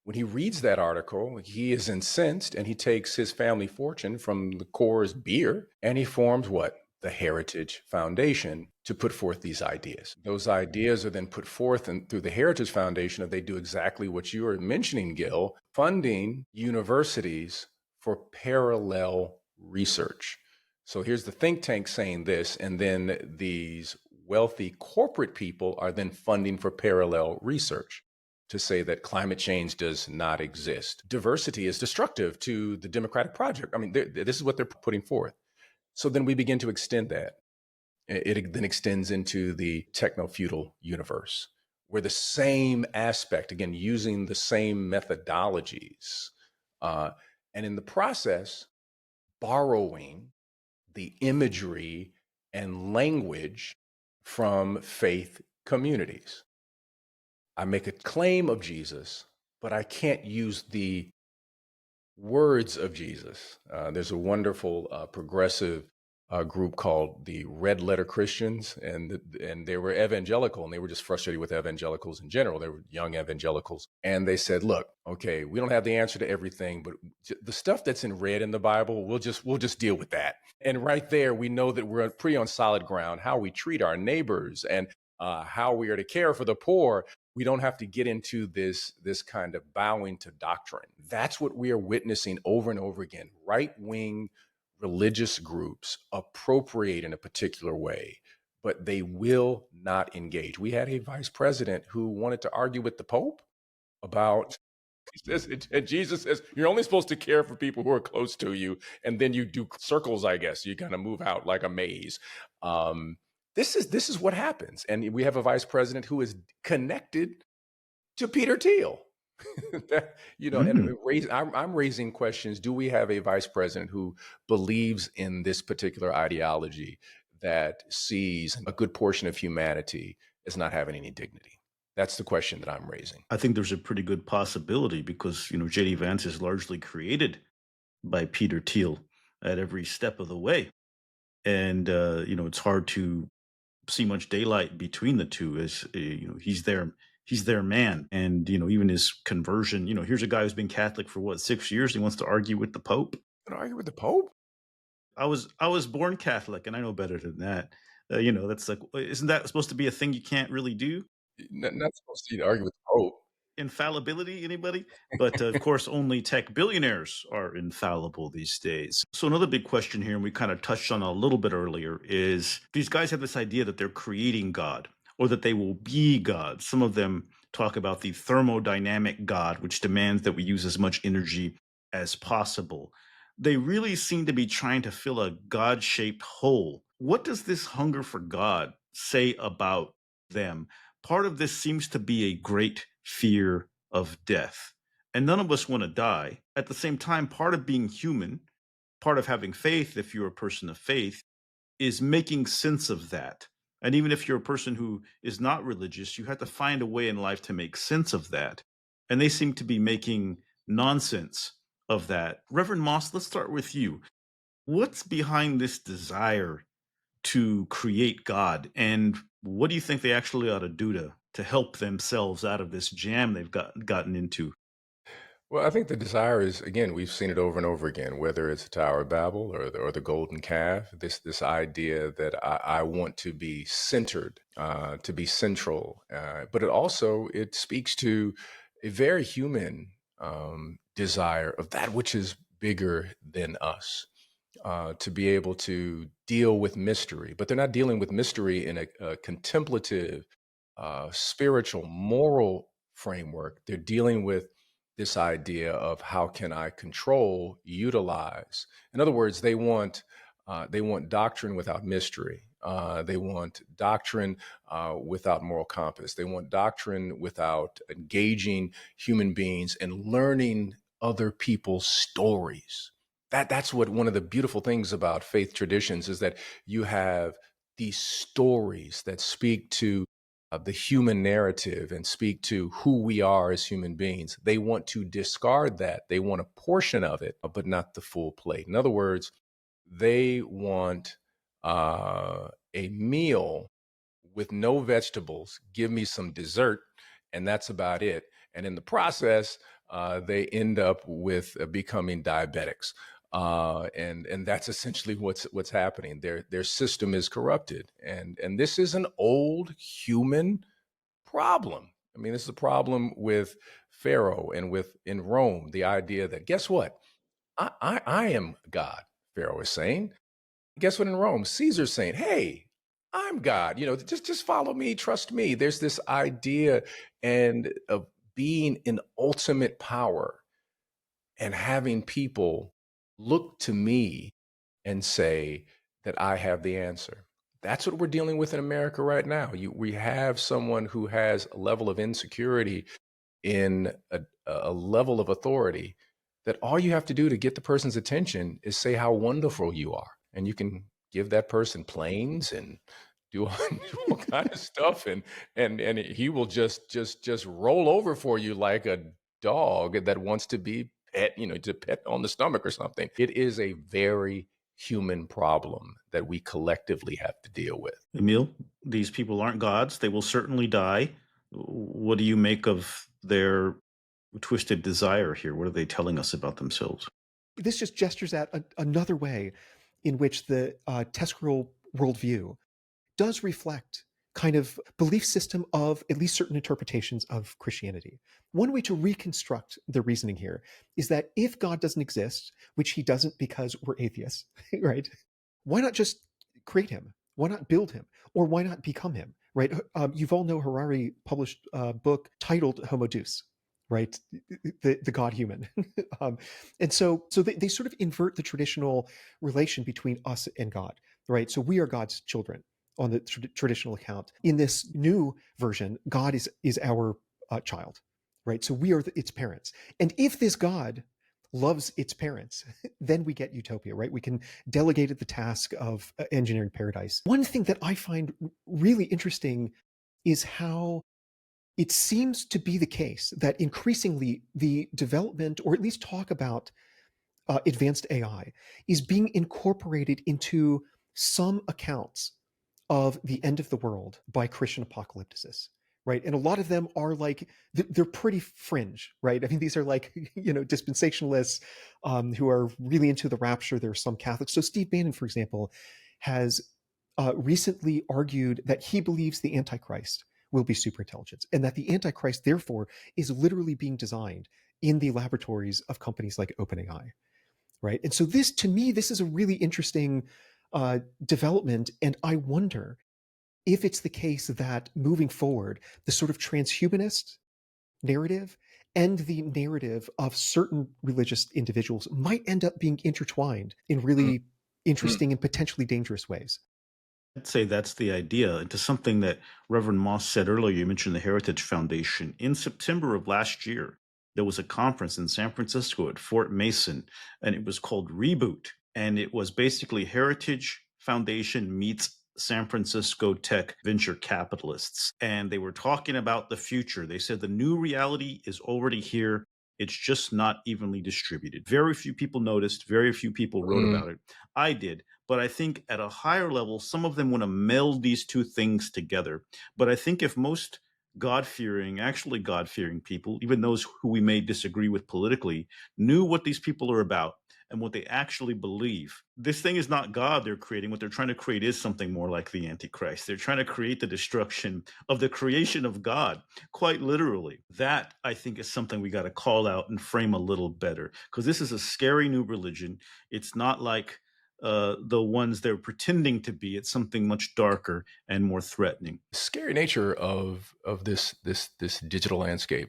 Speaker 1: When he reads that article, he is incensed and he takes his family fortune from the Coors beer and he forms what? The Heritage Foundation to put forth these ideas. Those ideas are then put forth and through the Heritage Foundation, and they do exactly what you were mentioning, Gil, funding universities for parallel research. So here's the think tank saying this, and then these wealthy corporate people are then funding for parallel research to say that climate change does not exist. Diversity is destructive to the democratic project. I mean, this is what they're putting forth. So then we begin to extend that. It then extends into the techno-feudal universe, where the same aspect, again, using the same methodologies, and in the process, borrowing the imagery and language from faith communities. I make a claim of Jesus, but I can't use the words of Jesus. There's a wonderful progressive group called the Red Letter Christians, and they were evangelical, and they were just frustrated with evangelicals in general. They were young evangelicals, and they said, "Look, okay, we don't have the answer to everything, but the stuff that's in red in the Bible, we'll just deal with that." And right there, we know that we're pretty on solid ground. How we treat our neighbors and how we are to care for the poor. We don't have to get into this kind of bowing to doctrine. That's what we are witnessing over and over again. Right-wing religious groups appropriate in a particular way, but they will not engage. We had a vice president who wanted to argue with the Pope about this, and Jesus says, you're only supposed to care for people who are close to you, and then you do circles, I guess. You kind of move out like a maze. This is what happens. And we have a vice president who is connected to Peter Thiel. And I'm raising questions. Do we have a vice president who believes in this particular ideology that sees a good portion of humanity as not having any dignity? That's the question that I'm raising.
Speaker 2: I think there's a pretty good possibility because, J.D. Vance is largely created by Peter Thiel at every step of the way. And, it's hard to see much daylight between the two as, he's their man. And, even his conversion, here's a guy who's been Catholic for 6 years. He wants to argue with the Pope.
Speaker 1: Argue with the Pope?
Speaker 2: I was born Catholic and I know better than that. That's like, isn't that supposed to be a thing you can't really do?
Speaker 1: Not supposed to argue with the Pope.
Speaker 2: Infallibility, anybody? But of course, only tech billionaires are infallible these days. So, another big question here, and we kind of touched on a little bit earlier, is these guys have this idea that they're creating God or that they will be God. Some of them talk about the thermodynamic God, which demands that we use as much energy as possible. They really seem to be trying to fill a God shaped hole. What does this hunger for God say about them? Part of this seems to be a great fear of death. And none of us want to die. At the same time, part of being human, part of having faith, if you're a person of faith, is making sense of that. And even if you're a person who is not religious, you have to find a way in life to make sense of that. And they seem to be making nonsense of that. Reverend Moss, let's start with you. What's behind this desire to create God, and what do you think they actually ought to do to help themselves out of this jam they've gotten into?
Speaker 1: Well, I think the desire is, again, we've seen it over and over again, whether it's the Tower of Babel or the Golden Calf. This idea that I want to be centered, to be central, but it speaks to a very human desire of that which is bigger than us. To be able to deal with mystery, but they're not dealing with mystery in a contemplative, spiritual, moral framework. They're dealing with this idea of how can I control, utilize. In other words, they want doctrine without mystery. They want doctrine without moral compass. They want doctrine without engaging human beings and learning other people's stories. That's what one of the beautiful things about faith traditions is, that you have these stories that speak to the human narrative and speak to who we are as human beings. They want to discard that. They want a portion of it, but not the full plate. In other words, they want a meal with no vegetables. Give me some dessert, and that's about it. And in the process, they end up with becoming diabetics, and that's essentially what's happening. Their system is corrupted, and this is an old human problem. I mean, this is a problem with Pharaoh and with in Rome. The idea that, guess what, I am God. Pharaoh is saying. Guess what, in Rome, Caesar's saying, hey, I'm God. Just follow me, trust me. There's this idea and of being in ultimate power and having people look to me and say that I have the answer. That's what we're dealing with in America right now. We have someone who has a level of insecurity in a level of authority, that all you have to do to get the person's attention is say how wonderful you are. And you can give that person planes and do all kind of stuff, and he will just roll over for you like a dog that wants to be pet, to pet on the stomach or something. It is a very human problem that we collectively have to deal with.
Speaker 2: Emile, these people aren't gods. They will certainly die. What do you make of their twisted desire here? What are they telling us about themselves?
Speaker 3: This just gestures at another way in which the TESCREAL worldview does reflect kind of belief system of at least certain interpretations of Christianity. One way to reconstruct the reasoning here is that if God doesn't exist, which he doesn't because we're atheists, right? Why not just create him? Why not build him? Or why not become him, right? You've all know Harari published a book titled Homo Deus, right? The God human. And so they sort of invert the traditional relation between us and God, right? So we are God's children on the traditional account. In this new version, God is our child, right? So we are its parents. And if this God loves its parents, then we get utopia, right? We can delegate it the task of engineering paradise. One thing that I find really interesting is how it seems to be the case that increasingly the development, or at least talk about advanced AI, is being incorporated into some accounts of the end of the world by Christian apocalypticists, right? And a lot of them are like, they're pretty fringe, right? I mean, these are like, dispensationalists who are really into the rapture. There are some Catholics. So Steve Bannon, for example, has recently argued that he believes the Antichrist will be superintelligence, and that the Antichrist, therefore, is literally being designed in the laboratories of companies like OpenAI, right? And so this, to me, this is a really interesting development, and I wonder if it's the case that moving forward, the sort of transhumanist narrative and the narrative of certain religious individuals might end up being intertwined in really interesting and potentially dangerous ways.
Speaker 2: I'd say that's the idea. And to something that Reverend Moss said earlier, you mentioned the Heritage Foundation. In September of last year, there was a conference in San Francisco at Fort Mason, and it was called Reboot. And it was basically Heritage Foundation meets San Francisco tech venture capitalists. And they were talking about the future. They said the new reality is already here. It's just not evenly distributed. Very few people noticed, very few people wrote about it. I did. But I think at a higher level, some of them want to meld these two things together. But I think if most God-fearing, actually God-fearing people, even those who we may disagree with politically, knew what these people are about and what they actually believe, this thing is not God they're creating. What they're trying to create is something more like the Antichrist. They're trying to create the destruction of the creation of God, quite literally. That, I think, is something we got to call out and frame a little better, because this is a scary new religion. It's not like the ones they're pretending to be. It's something much darker and more threatening.
Speaker 1: The scary nature of this digital landscape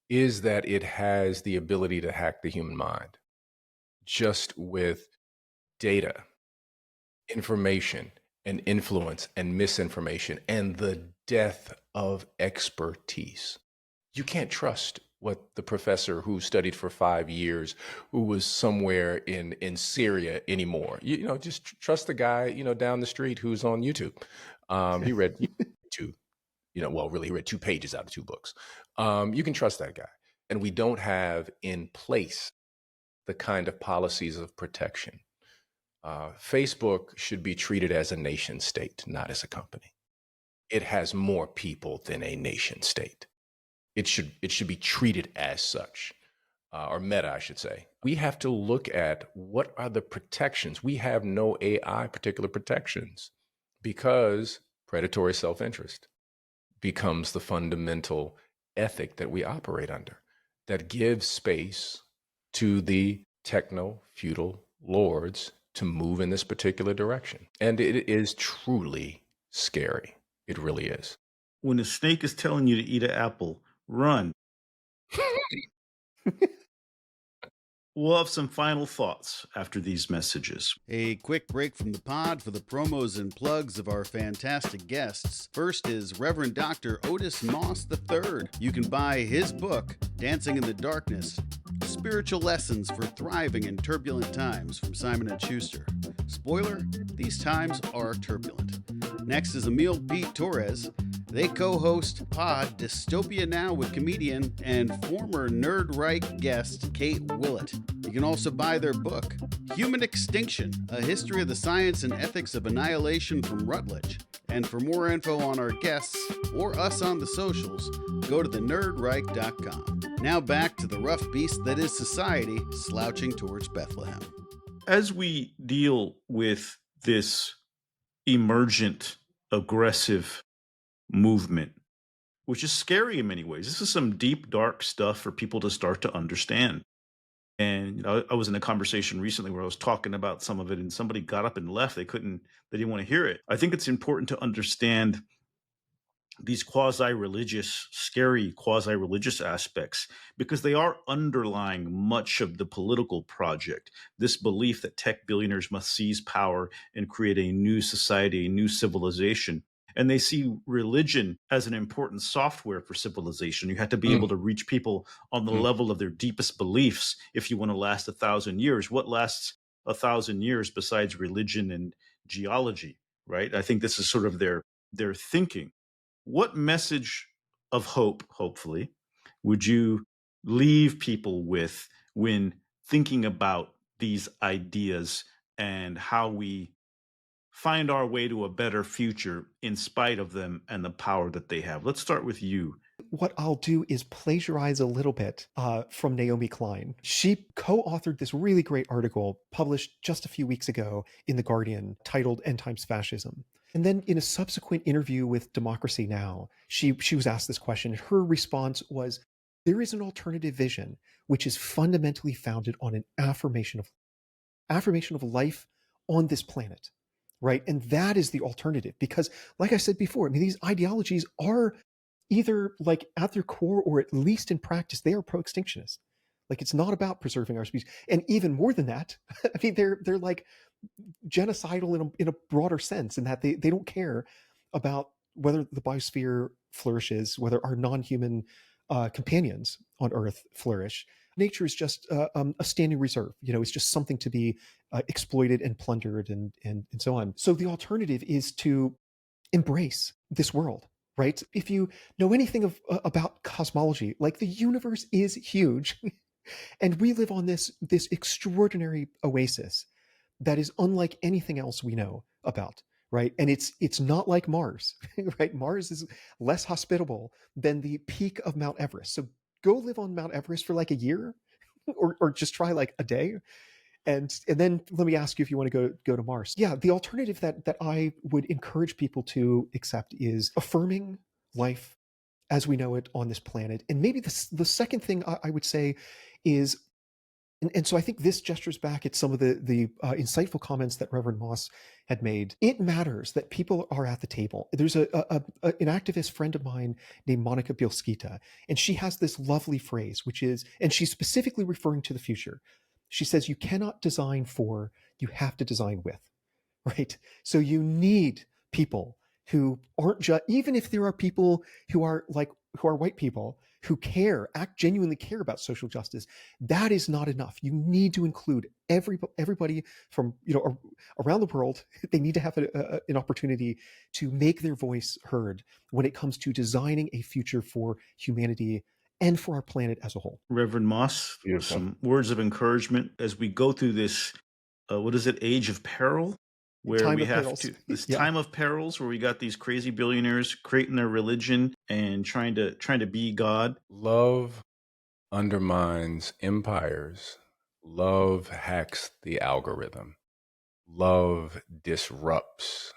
Speaker 1: is that it has the ability to hack the human mind just with data, information, and influence and misinformation and the death of expertise. You can't trust what the professor who studied for 5 years, who was somewhere in Syria anymore. You know, just trust the guy, down the street who's on YouTube. He read two, well, really, he read 2 pages out of 2 books. You can trust that guy. And we don't have in place the kind of policies of protection. Facebook should be treated as a nation state, not as a company. It has more people than a nation state. It should be treated as such, or Meta, I should say. We have to look at what are the protections. We have no AI particular protections because predatory self-interest becomes the fundamental ethic that we operate under that gives space to the techno-feudal lords to move in this particular direction. And it is truly scary. It really is.
Speaker 2: When a snake is telling you to eat an apple, run. We'll have some final thoughts after these messages.
Speaker 4: A quick break from the pod for the promos and plugs of our fantastic guests. First is Reverend Dr. Otis Moss III. You can buy his book, Dancing in the Darkness, Spiritual Lessons for Thriving in Turbulent Times, from Simon & Schuster. Spoiler, these times are turbulent. Next is Emile Torres. They co-host pod Dystopia Now with comedian and former Nerd Reich guest Kate Willett. You can also buy their book, Human Extinction, A History of the Science and Ethics of Annihilation, from Routledge. And for more info on our guests or us on the socials, go to thenerdreich.com. Now back to the rough beast that is society slouching towards Bethlehem.
Speaker 2: As we deal with this emergent, aggressive movement, which is scary in many ways, this is some deep, dark stuff for people to start to understand. And I was in a conversation recently where I was talking about some of it, and somebody got up and left. They didn't want to hear it. I think it's important to understand these scary quasi-religious aspects, because they are underlying much of the political project. This belief that tech billionaires must seize power and create a new society, a new civilization. And they see religion as an important software for civilization. You have to be able to reach people on the level of their deepest beliefs if you want to last 1,000 years. What lasts 1,000 years besides religion and geology, right? I think this is sort of their thinking. What message of hope, hopefully, would you leave people with when thinking about these ideas and how we find our way to a better future in spite of them and the power that they have? Let's start with you,
Speaker 3: what I'll do is plagiarize a little bit from Naomi Klein. She co-authored this really great article published just a few weeks ago in The Guardian titled End Times Fascism. And then in a subsequent interview with Democracy Now, she was asked this question. Her response was, there is an alternative vision which is fundamentally founded on an affirmation of life on this planet, right? And that is the alternative, because like I said before, I mean, these ideologies are either like at their core or at least in practice, they are pro-extinctionist. Like it's not about preserving our species. And even more than that, I mean, they're like genocidal in a broader sense, in that they don't care about whether the biosphere flourishes, whether our non-human companions on Earth flourish. Nature is just a standing reserve. You know, it's just something to be exploited and plundered and so on. So the alternative is to embrace this world, right? If you know anything about cosmology, like the universe is huge, and we live on this extraordinary oasis that is unlike anything else we know about, right? And it's not like Mars, right? Mars is less hospitable than the peak of Mount Everest. So go live on Mount Everest for like a year, or just try like a day, and then let me ask you if you want to go to Mars. Yeah, the alternative that I would encourage people to accept is affirming life as we know it on this planet. And maybe the second thing I would say is, and so I think this gestures back at some of the insightful comments that Reverend Moss had made. It matters that people are at the table. There's an activist friend of mine named Monica Bielskita, and she has this lovely phrase, which is, and she's specifically referring to the future. She says, you cannot design for, you have to design with, right? So you need people who aren't just, even if there are people who are white people who genuinely care about social justice, that is not enough. You need to include everybody from, around the world. They need to have an opportunity to make their voice heard when it comes to designing a future for humanity and for our planet as a whole.
Speaker 2: Reverend Moss,
Speaker 1: Beautiful.
Speaker 2: some words of encouragement as we go through this, what is it, age of peril? Where
Speaker 3: Time
Speaker 2: we
Speaker 3: of
Speaker 2: have
Speaker 3: perils.
Speaker 2: to, this
Speaker 3: Yeah.
Speaker 2: time of perils, where we got these crazy billionaires creating their religion and trying to be God.
Speaker 1: Love undermines empires. Love hacks the algorithm. Love disrupts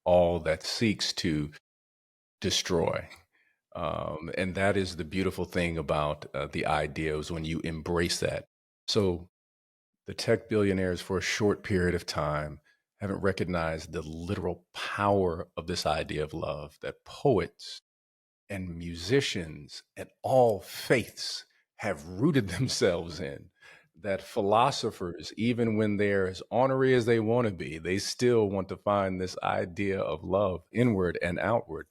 Speaker 1: all that seeks to destroy. And that is the beautiful thing about the ideas when you embrace that. So the tech billionaires, for a short period of time, haven't recognized the literal power of this idea of love, that poets and musicians and all faiths have rooted themselves in, that philosophers, even when they're as ornery as they want to be, they still want to find this idea of love inward and outward.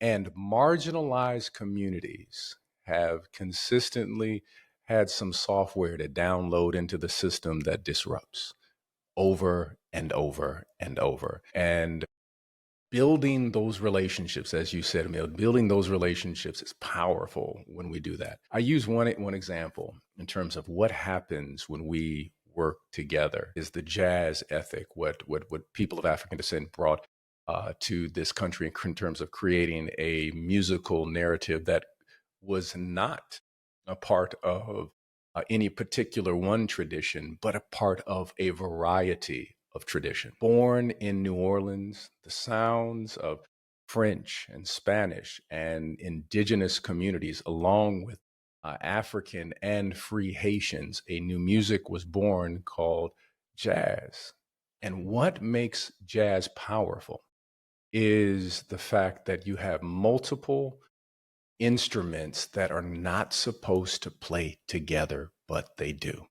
Speaker 1: And marginalized communities have consistently had some software to download into the system that disrupts over and over and over. And building those relationships, as you said, Emile, building those relationships is powerful when we do that. I use one example in terms of what happens when we work together is the jazz ethic, what people of African descent brought to this country in terms of creating a musical narrative that was not a part of any particular one tradition, but a part of a variety of tradition. Born in New Orleans, the sounds of French and Spanish and indigenous communities, along with African and free Haitians, a new music was born called jazz. And what makes jazz powerful is the fact that you have multiple instruments that are not supposed to play together, but they do.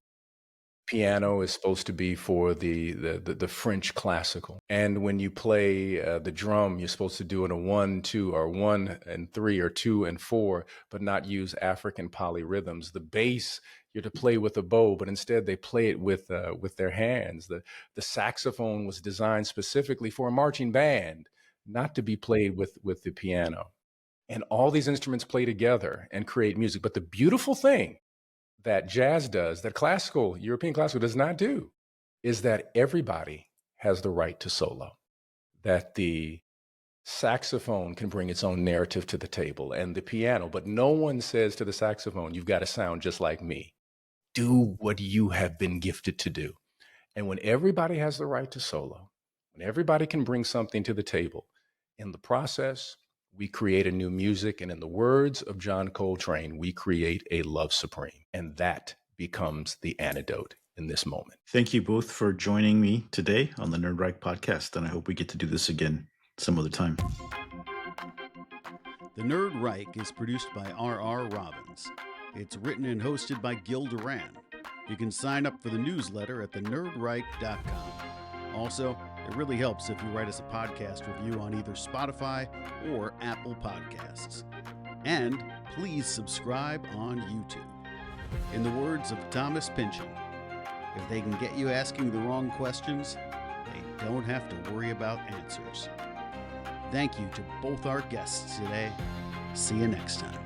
Speaker 1: Piano is supposed to be for the French classical, and when you play the drum, you're supposed to do it a 1, 2, or 1 and 3, or 2 and 4, but not use African polyrhythms. The bass, you're to play with a bow, but instead they play it with their hands. The saxophone was designed specifically for a marching band, not to be played with the piano. And all these instruments play together and create music. But the beautiful thing that jazz does, that European classical does not do, is that everybody has the right to solo. That the Saxophone can bring its own narrative to the table, and the piano, but no one says to the saxophone, you've got to sound just like me. Do what you have been gifted to do. And when everybody has the right to solo, when everybody can bring something to the table, in the process, we create a new music. And in the words of John Coltrane, we create a love supreme. And that becomes the antidote in this moment.
Speaker 2: Thank you both for joining me today on the Nerd Reich podcast, and I hope we get to do this again some other time.
Speaker 4: The Nerd Reich is produced by R.R. Robbins. It's written and hosted by Gil Duran. You can sign up for the newsletter at thenerdreich.com. Also, it really helps if you write us a podcast review on either Spotify or Apple Podcasts. And please subscribe on YouTube. In the words of Thomas Pynchon, if they can get you asking the wrong questions, they don't have to worry about answers. Thank you to both our guests today. See you next time.